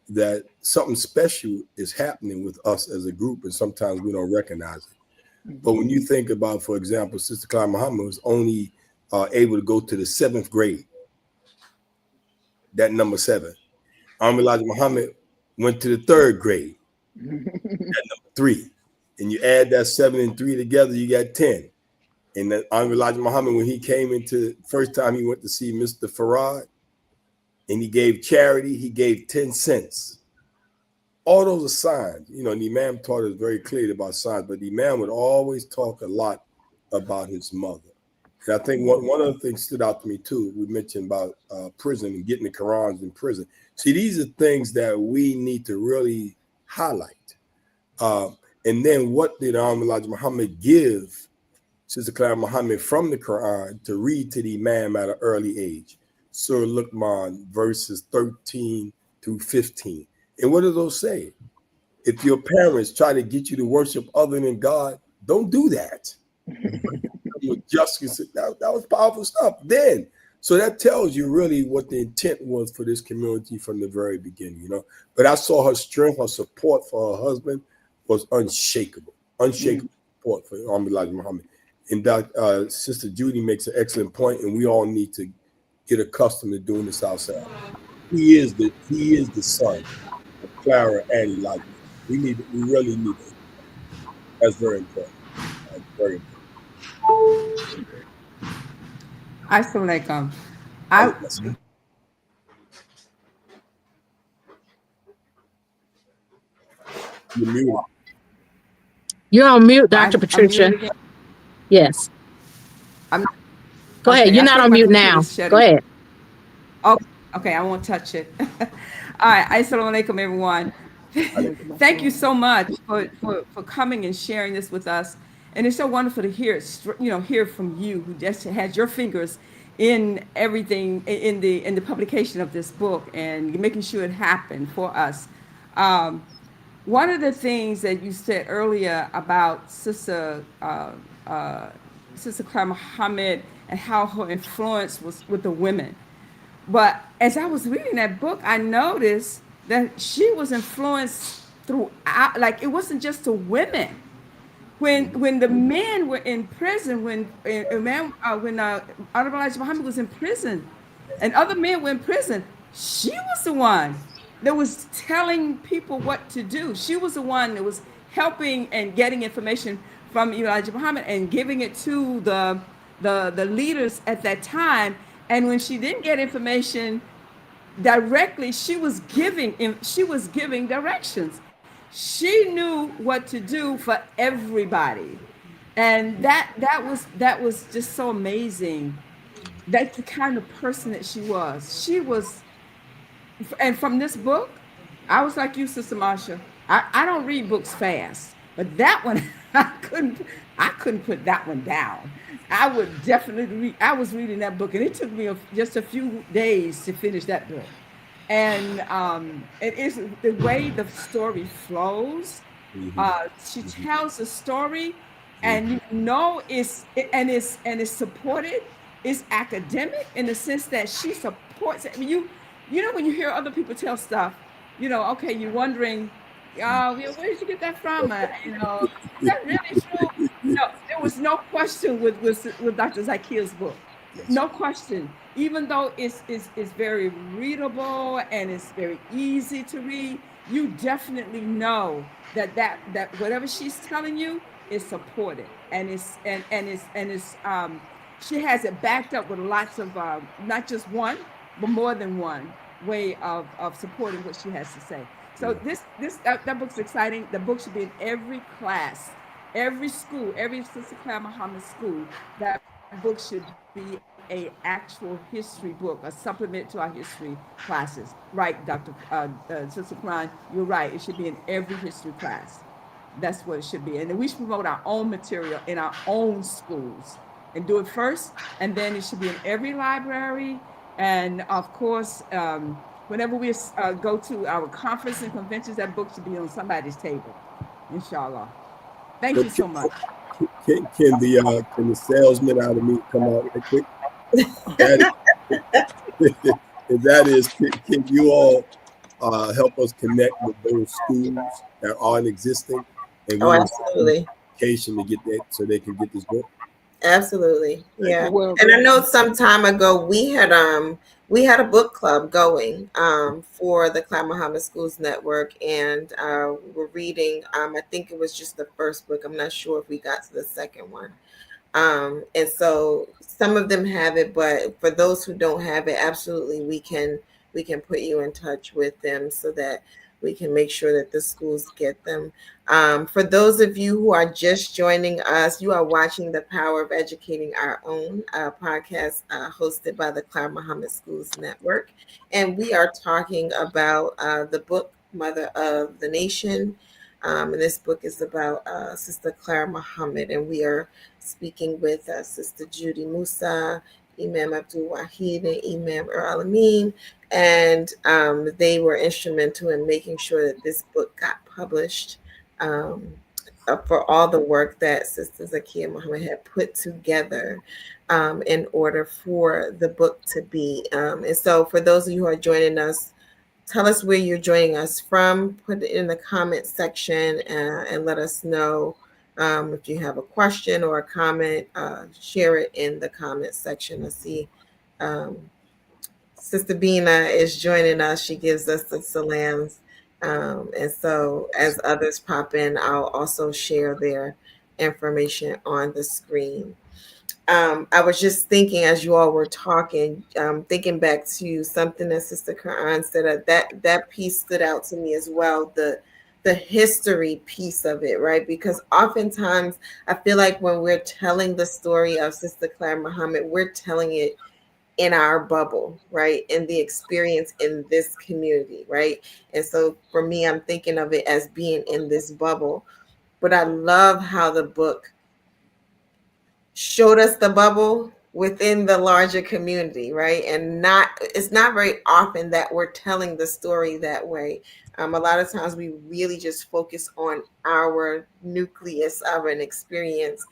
that something special is happening with us as a group, and sometimes we don't recognize it. But when you think about, for example, Sister Clyde Muhammad was only able to go to the 7th grade, that number 7. Elijah Muhammad went to the 3rd grade, that number 3. And you add that 7 and 3 together, you got 10. And then Elijah Muhammad, when he came into, first time he went to see Mr. Farad, and he gave charity, he gave 10 cents. All those are signs. You know, and the Imam taught us very clearly about signs, but the Imam would always talk a lot about his mother. And I think one of the things stood out to me too, we mentioned about prison and getting the Qurans in prison. See, these are things that we need to really highlight. And then what did Elijah Muhammad give Sister Clara Muhammad from the Quran to read to the Imam at an early age? Surah Luqman, verses 13 through 15. And what do those say? If your parents try to get you to worship other than God, don't do that. That was powerful stuff then. So that tells you really what the intent was for this community from the very beginning, you know. But I saw her strength, her support for her husband was unshakable support for Elijah Muhammad. And Sister Judy makes an excellent point, and we all need to get accustomed to doing this ourselves. He is the son of Clara and Elijah. We really need it. That's very important. That's very important. Assalamualaikum. You're muted. You're on mute, Dr. Patricia. Yes. Go ahead. You're not on mute now. Go ahead. Oh, okay. I won't touch it. All right. Assalamualaikum, everyone. Thank you so much for coming and sharing this with us. And it's so wonderful to hear from you, who just has your fingers in everything in the publication of this book and making sure it happened for us. One of the things that you said earlier about Sister Clara Muhammad and how her influence was with the women. But as I was reading that book, I noticed that she was influenced throughout. Like, it wasn't just the women. When the men were in prison, when Elijah Muhammad was in prison, and other men were in prison, she was the one that was telling people what to do. She was the one that was helping and getting information from Elijah Muhammad and giving it to the leaders at that time. And when she didn't get information directly, she was giving directions. She knew what to do for everybody, and that was just so amazing. That's the kind of person that she was. And from this book, I was like you, Sister Marsha. I don't read books fast, but that one I couldn't put that one down. I would definitely read. I was reading that book, and it took me just a few days to finish that book. And it is the way the story flows. She tells the story, and it's supported. It's academic in the sense that she supports it. I mean, you know when you hear other people tell stuff, okay, you're wondering, where did you get that from? Is that really true? No, there was no question with Dr. Zakia's book. No question. Even though it's very readable and it's very easy to read, you definitely know that whatever she's telling you is supported, and she has it backed up with lots of not just one, but more than one way of supporting what she has to say. So that book's exciting. The book should be in every class, every school, every Sister Clara Muhammad school. That book should be a actual history book, a supplement to our history classes. Right, Dr. Sister Klein, you're right. It should be in every history class. That's what it should be. And then we should promote our own material in our own schools and do it first. And then it should be in every library. And of course, whenever we go to our conference and conventions, that book should be on somebody's table, inshallah. Thank you so much. Can the salesman out of me come out right quick? And that is, can you all help us connect with those schools that are in existing, and Oh, we will send them absolutely. application to get that so they can get this book. Absolutely. Thank Yeah. you. Well, And I know some time ago we had a book club going for the Cloud Muhammad Schools Network, and we're reading I think it was just the first book. I'm not sure if we got to the second one. And so some of them have it, but for those who don't have it, absolutely we can put you in touch with them so that we can make sure that the schools get them. For those of you who are just joining us, you are watching The Power of Educating Our Own podcast hosted by the Cloud Muhammad Schools Network. And we are talking about the book Mother of the Nation. And this book is about Sister Clara Muhammad, and we are speaking with Sister Judy Musa, Imam Abdul Wahid, and Imam Amin. And they were instrumental in making sure that this book got published um, for all the work that Sister Zakiya Muhammad had put together in order for the book to be. And so, for those of you who are joining us, tell us where you're joining us from. Put it in the comment section and let us know if you have a question or a comment. Share it in the comment section. I see um, Sister Bina is joining us. She gives us the salams. And so as others pop in, I'll also share their information on the screen. I was just thinking as you all were talking, thinking back to something that Sister Quran said, that piece stood out to me as well. The history piece of it, right? Because oftentimes I feel like when we're telling the story of Sister Claire Muhammad, we're telling it in our bubble, right? In the experience in this community, right? And so for me, I'm thinking of it as being in this bubble. But I love how the book showed us the bubble within the larger community, right? And not it's not very often that we're telling the story that way. A lot of times we really just focus on our nucleus of an experience,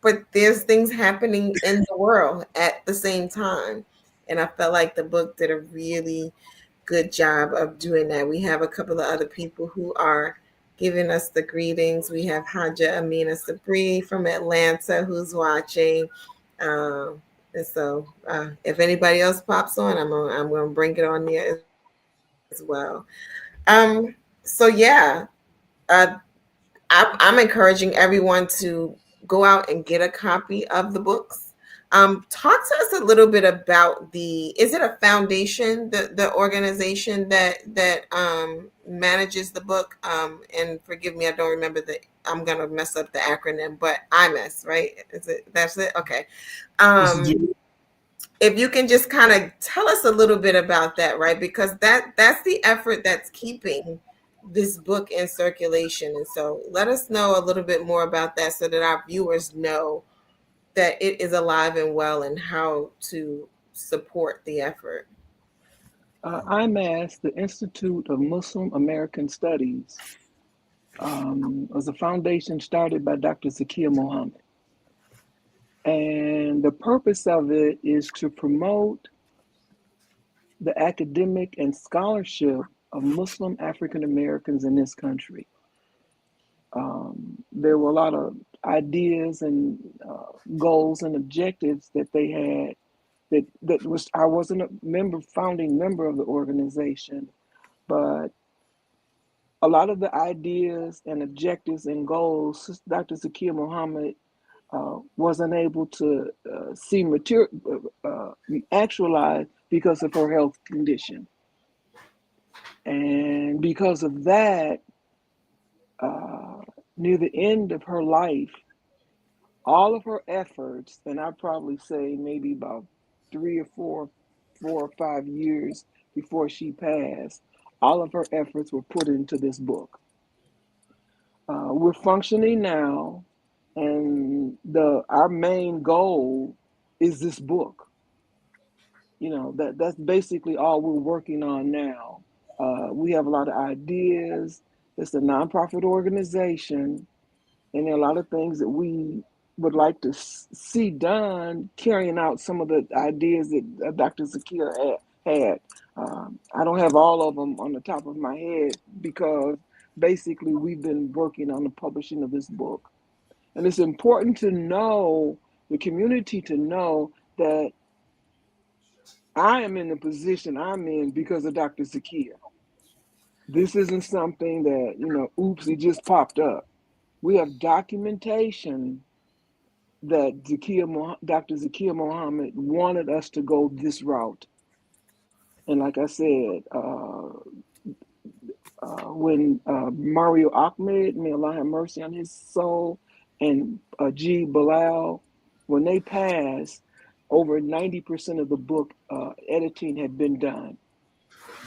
but there's things happening in the world at the same time. And I felt like the book did a really good job of doing that. We have a couple of other people who are giving us the greetings. We have Haja Amina Sabri from Atlanta who's watching. And so if anybody else pops on, I'm gonna bring it on there as well. So yeah, uh, I'm encouraging everyone to go out and get a copy of the books. Talk to us a little bit about is it a foundation, the organization that manages the book? And forgive me, I don't remember I'm gonna mess up the acronym, but IMS, right? Is it that's it? Okay. Mr. Um, G, if you can just kind of tell us a little bit about that, right? Because that's the effort that's keeping this book in circulation. And so let us know a little bit more about that so that our viewers know that it is alive and well and how to support the effort. IMAS, the Institute of Muslim American Studies, was a foundation started by Dr. Zakiya Muhammad. And the purpose of it is to promote the academic and scholarship of Muslim African Americans in this country. There were a lot of ideas and goals and objectives that they had. That was I wasn't a founding member of the organization, but a lot of the ideas and objectives and goals Dr. Zakiya Muhammad wasn't able to see actualize because of her health condition. And because of that, uh, near the end of her life, all of her efforts, and I'd probably say maybe about 4 or 5 years before she passed, all of her efforts were put into this book. We're functioning now, and the our main goal is this book. That's basically all we're working on now. We have a lot of ideas. It's a nonprofit organization, and there are a lot of things that we would like to see done carrying out some of the ideas that Dr. Zakia had. I don't have all of them on the top of my head because basically we've been working on the publishing of this book. And it's important to know, the community to know that I am in the position I'm in because of Dr. Zakia. This isn't something that, oops, it just popped up. We have documentation that Dr. Zakia Muhammad wanted us to go this route. And like I said, when Mario Ahmed, may Allah have mercy on his soul, and G. Bilal, when they passed, over 90% of the book editing had been done.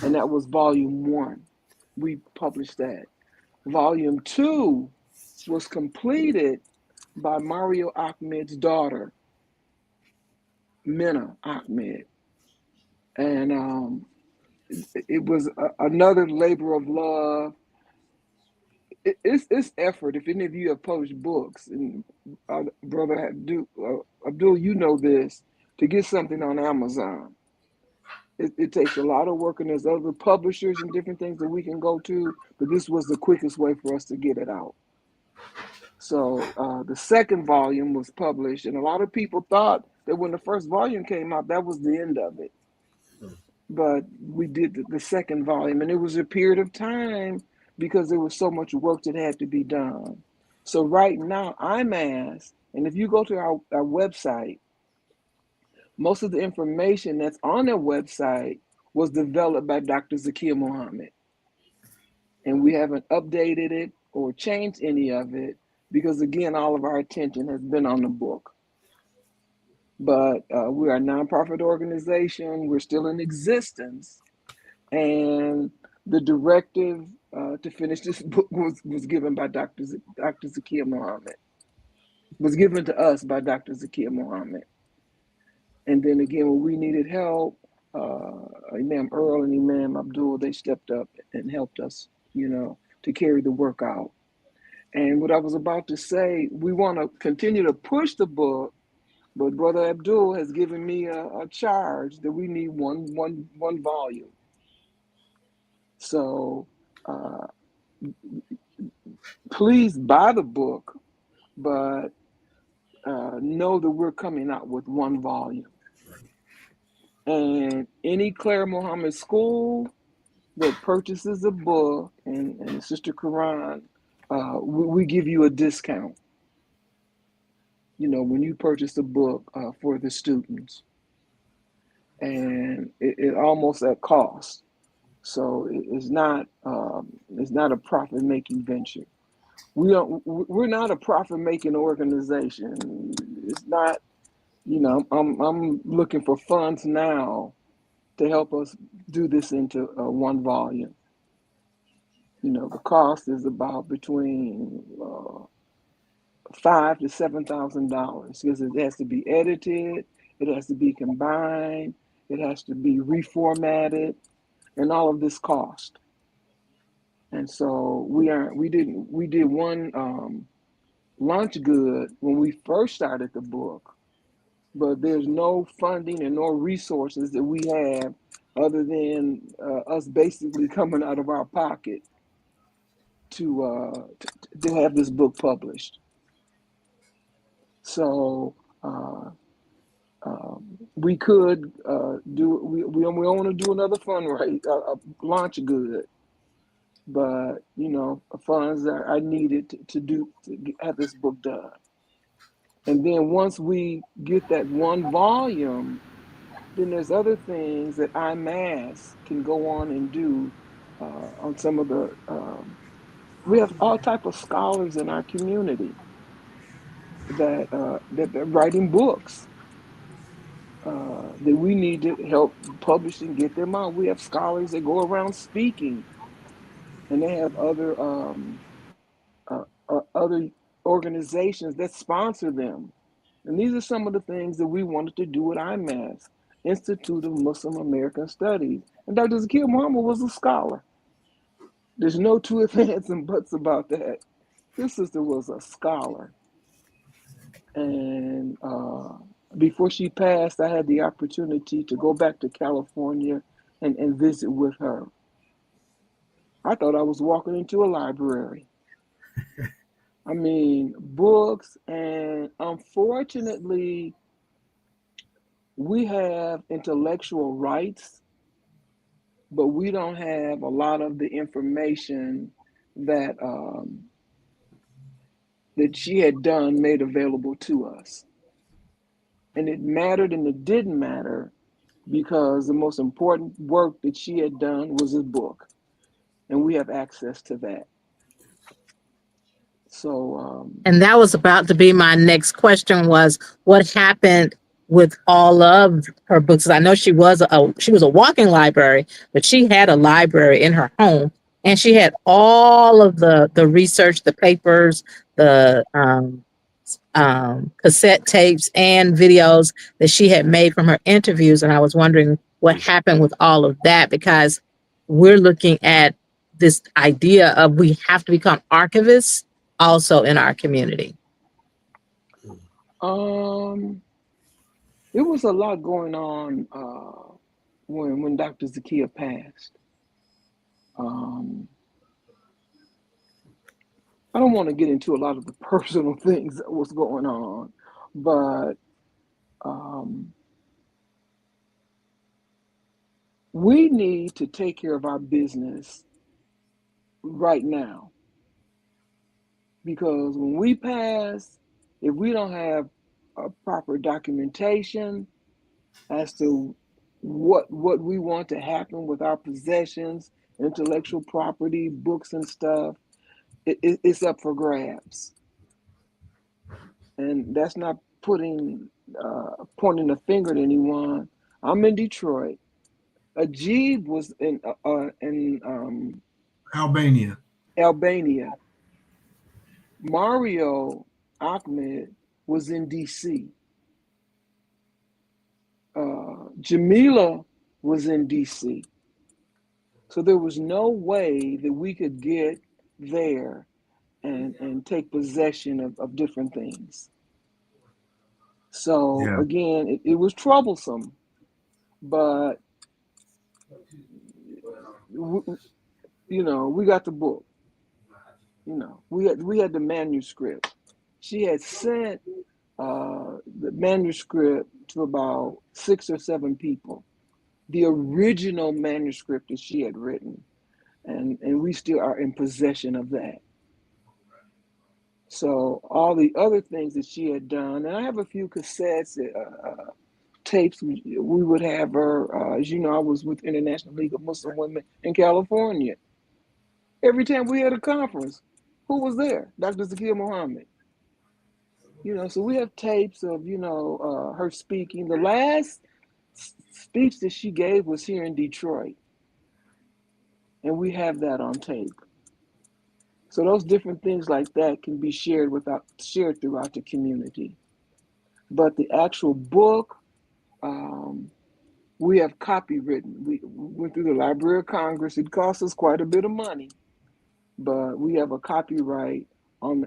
And that was volume 1. We published that. Volume 2 was completed by Mario Ahmed's daughter, Minna Ahmed. And it was another labor of love. It's effort. If any of you have published books, and Brother Abdul, you know this, to get something on Amazon, it takes a lot of work, and there's other publishers and different things that we can go to, but this was the quickest way for us to get it out. So the second volume was published, and a lot of people thought that when the first volume came out, that was the end of it. But we did the second volume, and it was a period of time because there was so much work that had to be done. So right now, I'm asked, and if you go to our website, most of the information that's on their website was developed by Dr. Zakia Muhammad. And we haven't updated it or changed any of it because, again, all of our attention has been on the book. But we are a nonprofit organization. We're still in existence. And the directive to finish this book was given by Dr. Zakia Muhammad. Was given to us by Dr. Zakia Muhammad. And then again, when we needed help, Imam Earl and Imam Abdul, they stepped up and helped us, to carry the work out. And what I was about to say, we want to continue to push the book, but Brother Abdul has given me a charge that we need one volume. So please buy the book, but know that we're coming out with one volume. And any Claire Muhammad school that purchases a book, and Sister Quran, we give you a discount, when you purchase a book for the students. And it almost at cost. So it's not a profit-making venture. We're not a profit-making organization. It's not, I'm looking for funds now to help us do this into one volume. The cost is about between $5,000 to $7,000 because it has to be edited, it has to be combined, it has to be reformatted, and all of this cost. And so we did one launch good when we first started the book, but there's no funding and no resources that we have other than us basically coming out of our pocket to have this book published. So we could we want to do another fundraise, launch good, but funds are needed to have this book done. And then once we get that one volume, then there's other things that IMAS can go on and do on some of the. We have all type of scholars in our community that are writing books that we need to help publish and get them out. We have scholars that go around speaking, and they have other organizations that sponsor them. And these are some of the things that we wanted to do at IMAS, Institute of Muslim American Studies. And Dr. Zakia Muhammad was a scholar. There's no two ifs, ands, and buts about that. This sister was a scholar. And before she passed, I had the opportunity to go back to California and visit with her. I thought I was walking into a library. I mean, books, and unfortunately, we have intellectual rights, but we don't have a lot of the information that that she had done made available to us. And it mattered and it didn't matter because the most important work that she had done was this book, and we have access to that. So, And that was about to be my next question, was what happened with all of her books? I know she was a walking library, but she had a library in her home, and she had all of the research, the papers, the cassette tapes and videos that she had made from her interviews. And I was wondering what happened with all of that, because we're looking at this idea of we have to become archivists also in our community. um, it was a lot going on when Dr. Zakia passed. Um, I don't want to get into a lot of the personal things that was going on, but um, we need to take care of our business right now, because when we pass, if we don't have a proper documentation as to what we want to happen with our possessions, intellectual property, books and stuff, it's up for grabs. And that's not putting pointing a finger at anyone. I'm in Detroit. Ajib was in Albania. Albania. Mario Ahmed was in DC. Jamila was in DC. So there was no way that we could get there and take possession of different things. So Yeah. again, it was troublesome, but we got the book. We had the manuscript. She had sent the manuscript to about 6 or 7 people, the original manuscript that she had written, and we still are in possession of that. So all the other things that she had done, and I have a few cassettes, tapes. We would have her. As you know, I was with International League of Muslim Women in California. Every time we had a conference, who was there? Dr. Zakir Muhammad. So we have tapes of her speaking. The last speech that she gave was here in Detroit, and we have that on tape. So those different things like that can be shared throughout the community. But the actual book, um, we have copywritten. We went through the Library of Congress. It cost us quite a bit of money, but we have a copyright on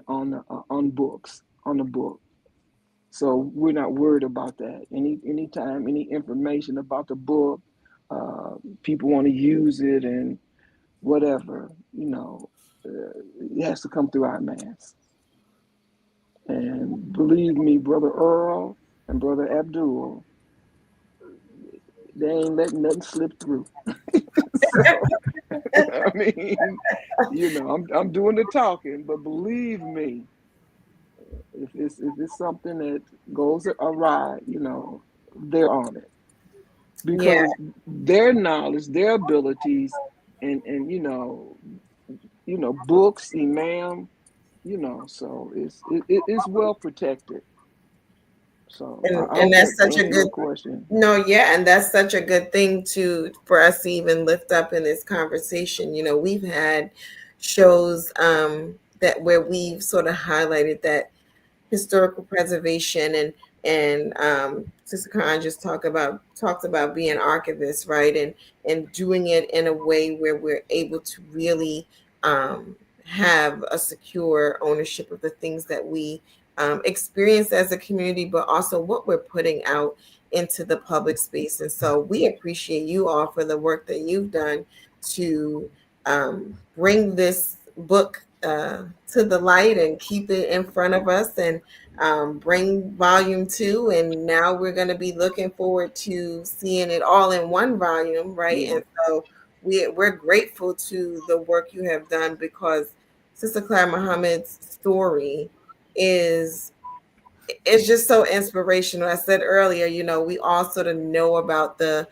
books, on the book. So we're not worried about that. Anytime any information about the book, people want to use it and whatever, it has to come through our mass. And believe me, Brother Earl and Brother Abdul, they ain't letting nothing slip through. So, I mean, I'm doing the talking, but believe me, if it's something that goes awry, they're on it, Yeah. because their knowledge, their abilities, and books, imam, so it's well protected. So I And hope that that's such a answered good your question. no, yeah, and that's such a good thing to for us to even lift up in this conversation. We've had shows that where we've sort of highlighted that historical preservation, and Sister Khan just talked about being archivists, right? And doing it in a way where we're able to really have a secure ownership of the things that we experience as a community, but also what we're putting out into the public space. And so we appreciate you all for the work that you've done to bring this book to the light and keep it in front of us, and bring volume 2. And now we're going to be looking forward to seeing it all in one volume, right? Yeah. And so we're grateful to the work you have done, because Sister Claire Muhammad's story is it's just so inspirational. I said earlier, we all sort of know about the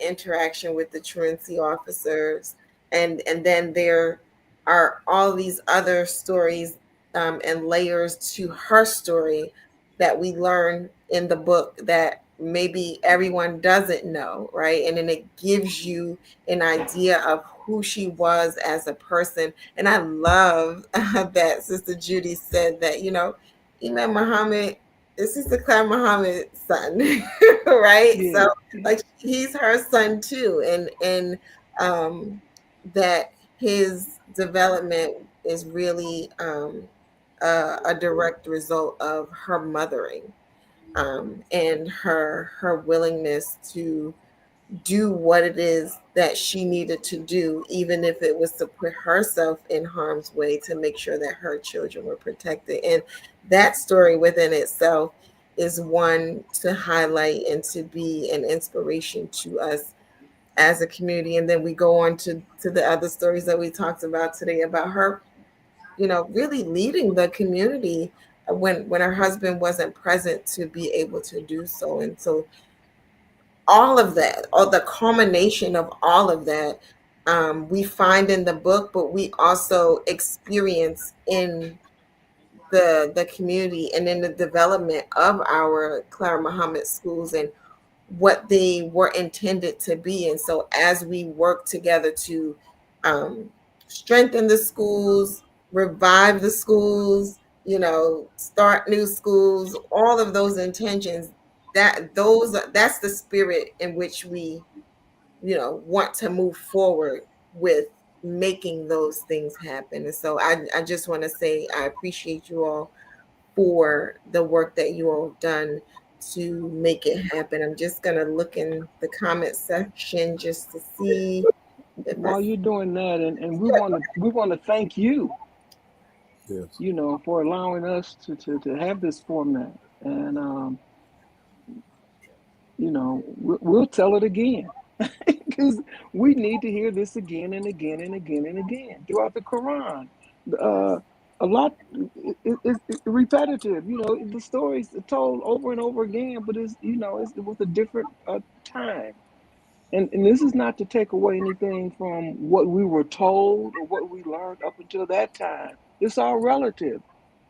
interaction with the truancy officers, and then there are all these other stories and layers to her story that we learn in the book that maybe everyone doesn't know, right? And then it gives you an idea of who she was as a person. And I love that Sister Judy said that, Imam Muhammad, this is the Claire Muhammad's son, right? Yeah. So like he's her son too, and that his development is really a direct result of her mothering, and her willingness to do what it is that she needed to do, even if it was to put herself in harm's way to make sure that her children were protected. And that story within itself is one to highlight and to be an inspiration to us as a community. And then we go on to the other stories that we talked about today about her, really leading the community when her husband wasn't present to be able to do so. And so all of that, or the culmination of all of that, we find in the book, but we also experience in the community and in the development of our Clara Muhammad schools and what they were intended to be. And so as we work together to strengthen the schools, revive the schools, start new schools, all of those intentions, that's the spirit in which we, want to move forward with making those things happen. And so I just want to say I appreciate you all for the work that you all have done to make it happen. I'm just gonna look in the comment section just to see if I While you're doing that, and we want to thank you, Yes. for allowing us to have this format. And we'll tell it again because we need to hear this again and again and again and again throughout the Quran. A lot it's repetitive. The stories are told over and over again, but it was a different time. And this is not to take away anything from what we were told or what we learned up until that time. It's all relative.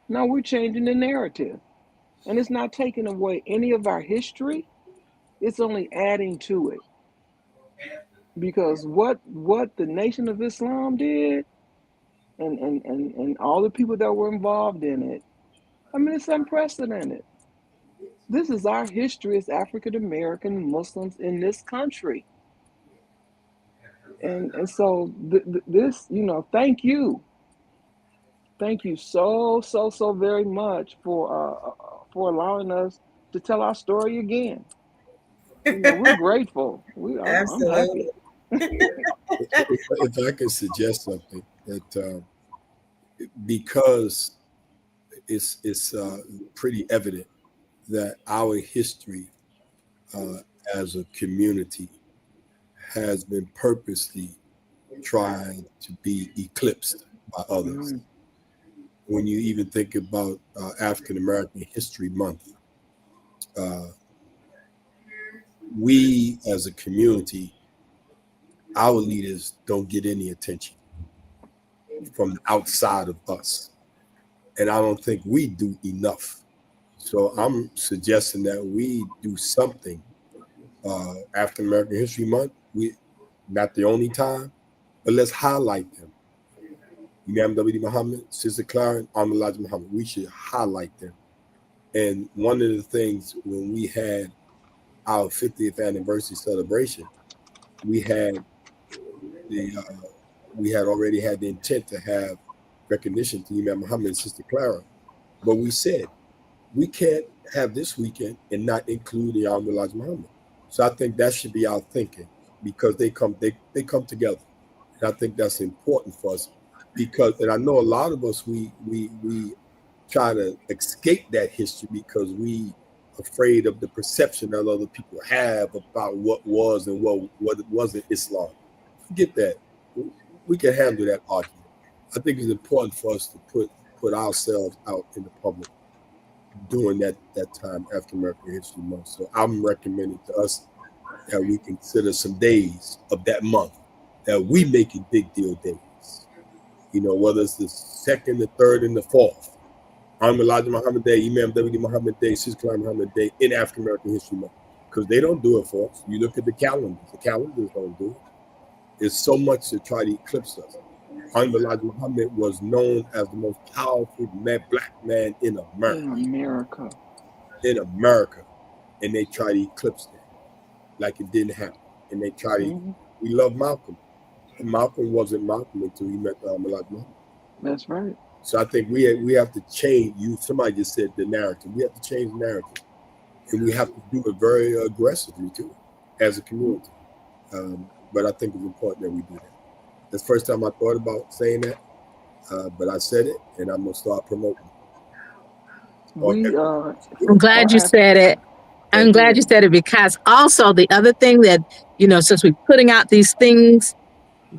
Now we're changing the narrative, and it's not taking away any of our history. It's only adding to it, because what the Nation of Islam did, and all the people that were involved in it, I mean, it's unprecedented. This is our history as African American Muslims in this country. And so this, thank you so very much for allowing us to tell our story again. We're grateful. I'm absolutely. happy. If I could suggest something that because it's pretty evident that our history as a community has been purposely trying to be eclipsed by others. Mm, When you even think about African American History Month, uh, we as a community, our leaders don't get any attention from the outside of us. And I don't think we do enough. So I'm suggesting that we do something. African American History Month, we not the only time, but let's highlight them. Imam W.D. Muhammad, Sister Clara, and Elijah Muhammad. We should highlight them. And one of the things when we had our 50th anniversary celebration, we had the we had already had the intent to have recognition to Imam Muhammad and Sister Clara, but we said we can't have this weekend and not include the Honorable Elijah Muhammad. So I think that should be our thinking because they come together. And I think that's important for us because and I know a lot of us we try to escape that history because we afraid of the perception that other people have about what was and what it wasn't Islam. Forget that. We can handle that argument. I think it's important for us to put ourselves out in the public during that time African American History Month. So I'm recommending to us that we consider some days of that month that we make it big deal days. You know, whether it's the second, the third, and the fourth. I'm Elijah Muhammad Day, Imam W. Muhammad Day, Sister Muhammad Day in African American History Month. Because they don't do it for us. You look at the calendars don't do it. There's so much to try to eclipse us. Elijah Muhammad was known as the most powerful black man in America. In America. In America. And they try to eclipse that like it didn't happen. And they try to, we love Malcolm. And Malcolm wasn't Malcolm until he met Elijah Muhammad. That's right. So I think we have to change. Somebody just said the narrative. We have to change the narrative. And we have to do it very aggressively too, as a community. But I think it's important that we do that. That's the first time I thought about saying that, but I said it, and I'm gonna start promoting. I'm glad you said it. I'm glad you said it because also the other thing that, since we're putting out these things,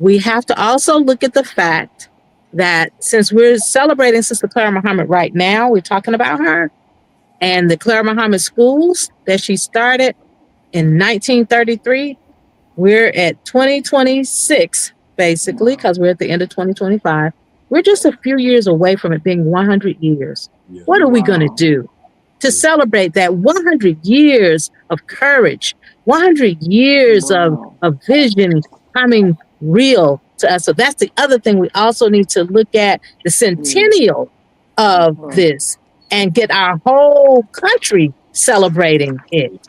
we have to also look at the fact that since we're celebrating Sister Clara Muhammad right now, we're talking about her and the Clara Muhammad schools that she started in 1933. We're at 2026, basically, because we're at the end of 2025. We're just a few years away from it being 100 years. Yeah. What are we going to do to celebrate that 100 years of courage, 100 years of vision coming real to us? So that's the other thing. We also need to look at the centennial of this and get our whole country celebrating it.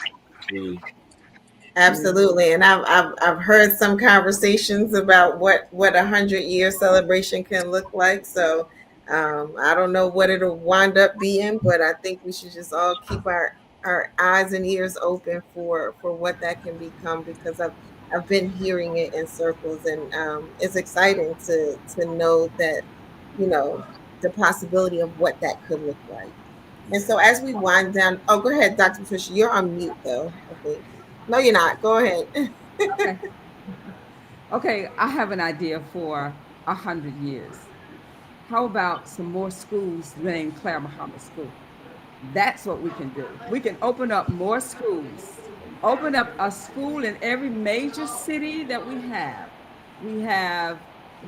Absolutely, and I've heard some conversations about what 100-year celebration can look like. So I don't know what it'll wind up being, but I think we should just all keep our eyes and ears open for what that can become because I've been hearing it in circles, and it's exciting to know that the possibility of what that could look like. And so as we wind down, go ahead, Dr. Patricia. You're on mute though, I think. No, you're not. Go ahead. Okay, I have an idea for 100 years. How about some more schools named Clara Muhammad School? That's what we can do. We can open up more schools. Open up a school in every major city that we have. We have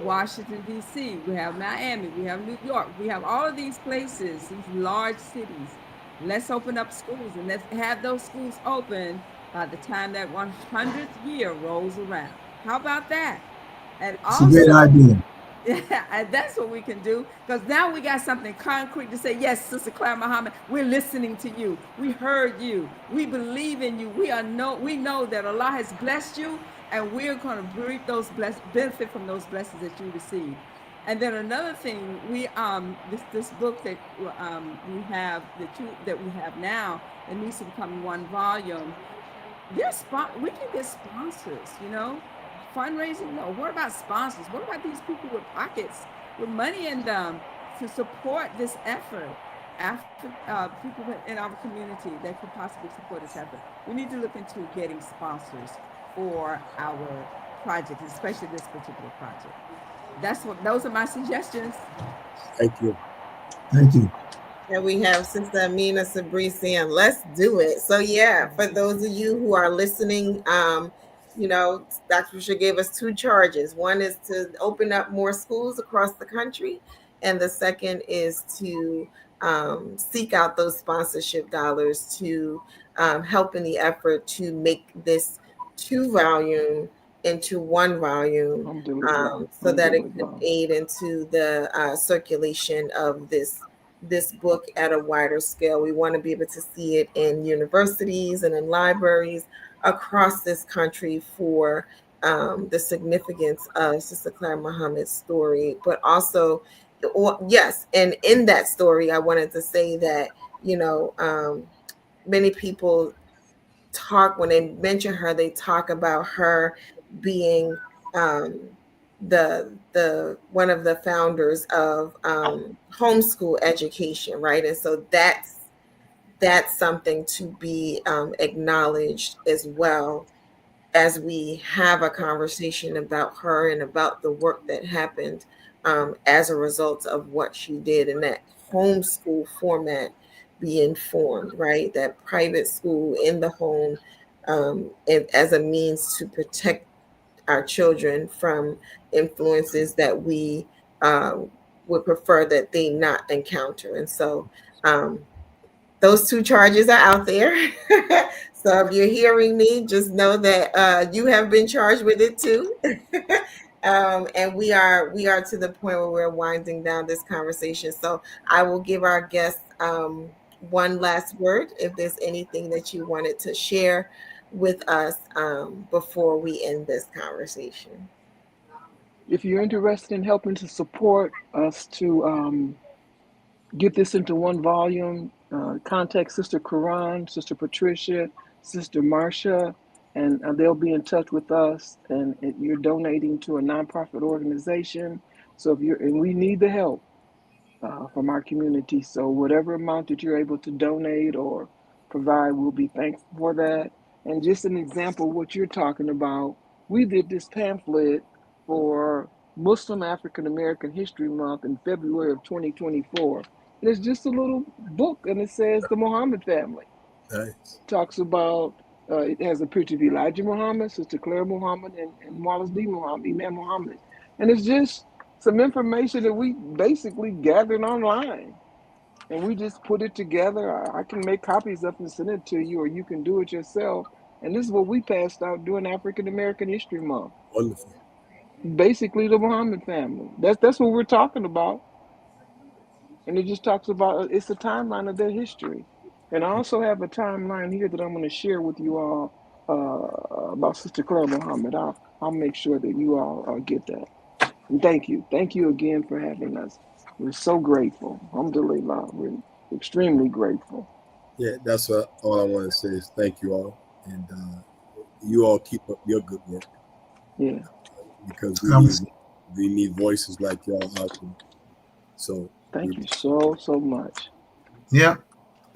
Washington, D.C., we have Miami, we have New York, we have all of these places, these large cities. Let's open up schools and let's have those schools open by the time that 100th year rolls around. How about that? And also, it's a great idea. Yeah, and that's what we can do because now we got something concrete to say. Yes, Sister Clara Muhammad, we're listening to you. We heard you. We believe in you. We know that Allah has blessed you, and we're going to reap those benefit from those blessings that you receive. And then another thing, this book that we have that we have now, it needs to become one volume. We can get sponsors, fundraising. No, what about sponsors? What about these people with pockets, with money in them to support this effort? People in our community that could possibly support this effort. We need to look into getting sponsors for our project, especially this particular project. Those are my suggestions. Thank you. Thank you. And we have Sister Amina Sabri saying, let's do it. So yeah, for those of you who are listening, Dr. Patricia gave us two charges. One is to open up more schools across the country, and the second is to seek out those sponsorship dollars to help in the effort to make this 2-volume into 1 volume, so that it could aid into the circulation of this book at a wider scale. We want to be able to see it in universities and in libraries across this country for the significance of Sister Claire Muhammad's story, but also, yes, and in that story, I wanted to say that, many people talk, when they mention her, they talk about her being the one of the founders of homeschool education, right? And so that's something to be acknowledged as well, as we have a conversation about her and about the work that happened as a result of what she did in that homeschool format being formed, right? That private school in the home, and as a means to protect our children from influences that we would prefer that they not encounter. And so, those two charges are out there. So if you're hearing me, just know that you have been charged with it too. And we are to the point where we're winding down this conversation. So I will give our guests one last word, if there's anything that you wanted to share with us before we end this conversation. If you're interested in helping to support us to get this into one volume, contact Sister Karan, Sister Patricia, Sister Marcia, and they'll be in touch with us. And you're donating to a nonprofit organization. So and we need the help from our community. So whatever amount that you're able to donate or provide, we'll be thankful for that. And just an example of what you're talking about, we did this pamphlet for Muslim African American History Month in February of 2024. And it's just a little book, and it says the Muhammad family. Nice. Talks about, it has a picture of Elijah Muhammad, Sister Claire Muhammad, and Wallace D. Muhammad, Imam Muhammad. And it's just some information that we basically gathered online. And we just put it together. I can make copies of it and send it to you, or you can do it yourself. And this is what we passed out during African American History Month. Wonderful. Basically, the Muhammad family. That's what we're talking about. And it just talks about, it's a timeline of their history. And I also have a timeline here that I'm going to share with you all about Sister Claire Muhammad. I'll make sure that you all get that. And thank you. Thank you again for having us. We're so grateful. Alhamdulillah. We're extremely grateful. Yeah, that's all I want to say is thank you all. And you all keep up your good work. Yeah. Because we need voices like y'all out there. So thank you so much. Yeah.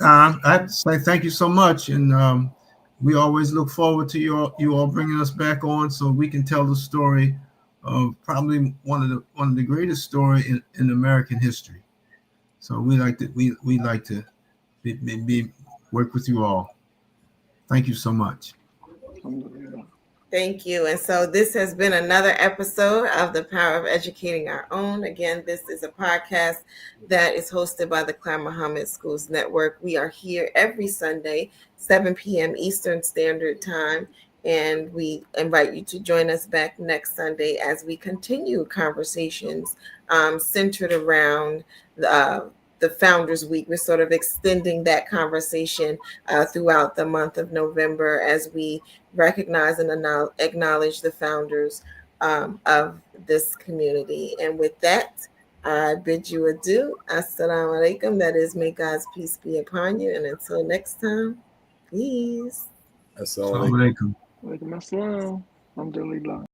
I have to say thank you so much. And we always look forward to you all bringing us back on so we can tell the story of probably one of the greatest story in American history. So we like to work with you all. Thank you so much. Thank you. And so this has been another episode of The Power of Educating Our Own. Again, this is a podcast that is hosted by the Claire Muhammad Schools Network. We are here every Sunday, 7 p.m. Eastern Standard Time. And we invite you to join us back next Sunday as we continue conversations centered around the Founders Week. We're sort of extending that conversation throughout the month of November as we recognize and acknowledge the founders of this community. And with that, I bid you adieu. Assalamu alaikum. That is, may God's peace be upon you. And until next time, peace. Assalamu alaikum. Walaikum assalam. Alhamdulillah.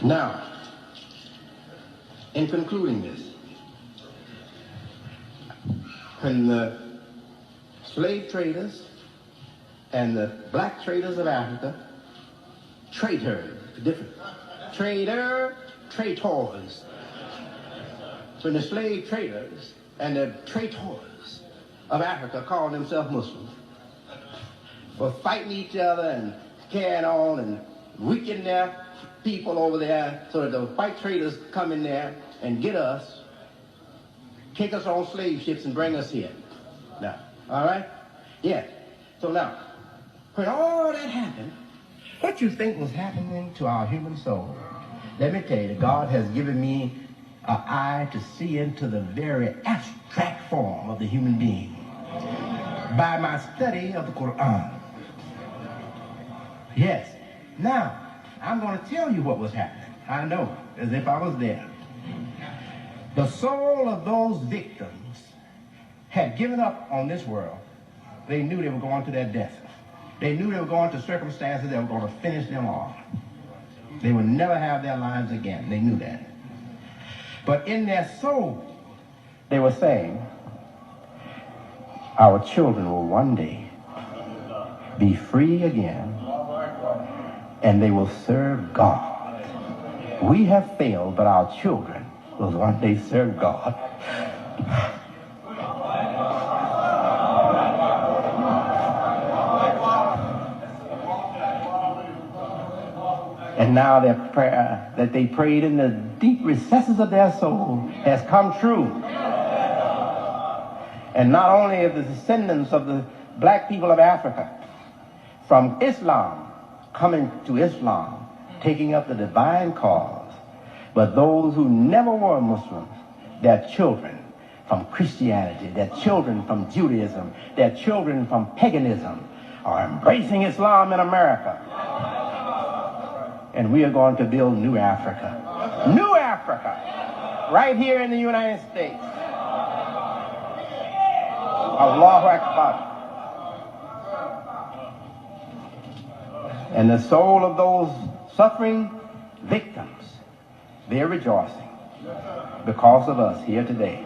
Now, in concluding this, when the slave traders and the black traders of Africa, different, traitors, when the slave traders and the traitors of Africa called themselves Muslims, were fighting each other and carrying on and weakening their people over there so that the white traders come in there and get us, take us on slave ships and bring us here. Now, all right? Yeah. So now, when all that happened, what you think was happening to our human soul? Let me tell you, God has given me an eye to see into the very abstract form of the human being by my study of the Quran. Yes. Now, I'm going to tell you what was happening. I know, as if I was there. The soul of those victims had given up on this world. They knew they were going to their death. They knew they were going to circumstances that were going to finish them off. They would never have their lives again. They knew that. But in their soul, they were saying, our children will one day be free again, and they will serve God. We have failed, but our children will one day serve God. And now their prayer that they prayed in the deep recesses of their soul has come true. And not only of the descendants of the black people of Africa, from Islam coming to Islam, taking up the divine cause, but those who never were Muslims, their children from Christianity, their children from Judaism, their children from paganism are embracing Islam in America. And we are going to build new Africa. New Africa, right here in the United States. Allahu Akbar. And the soul of those suffering victims, they're rejoicing because of us here today.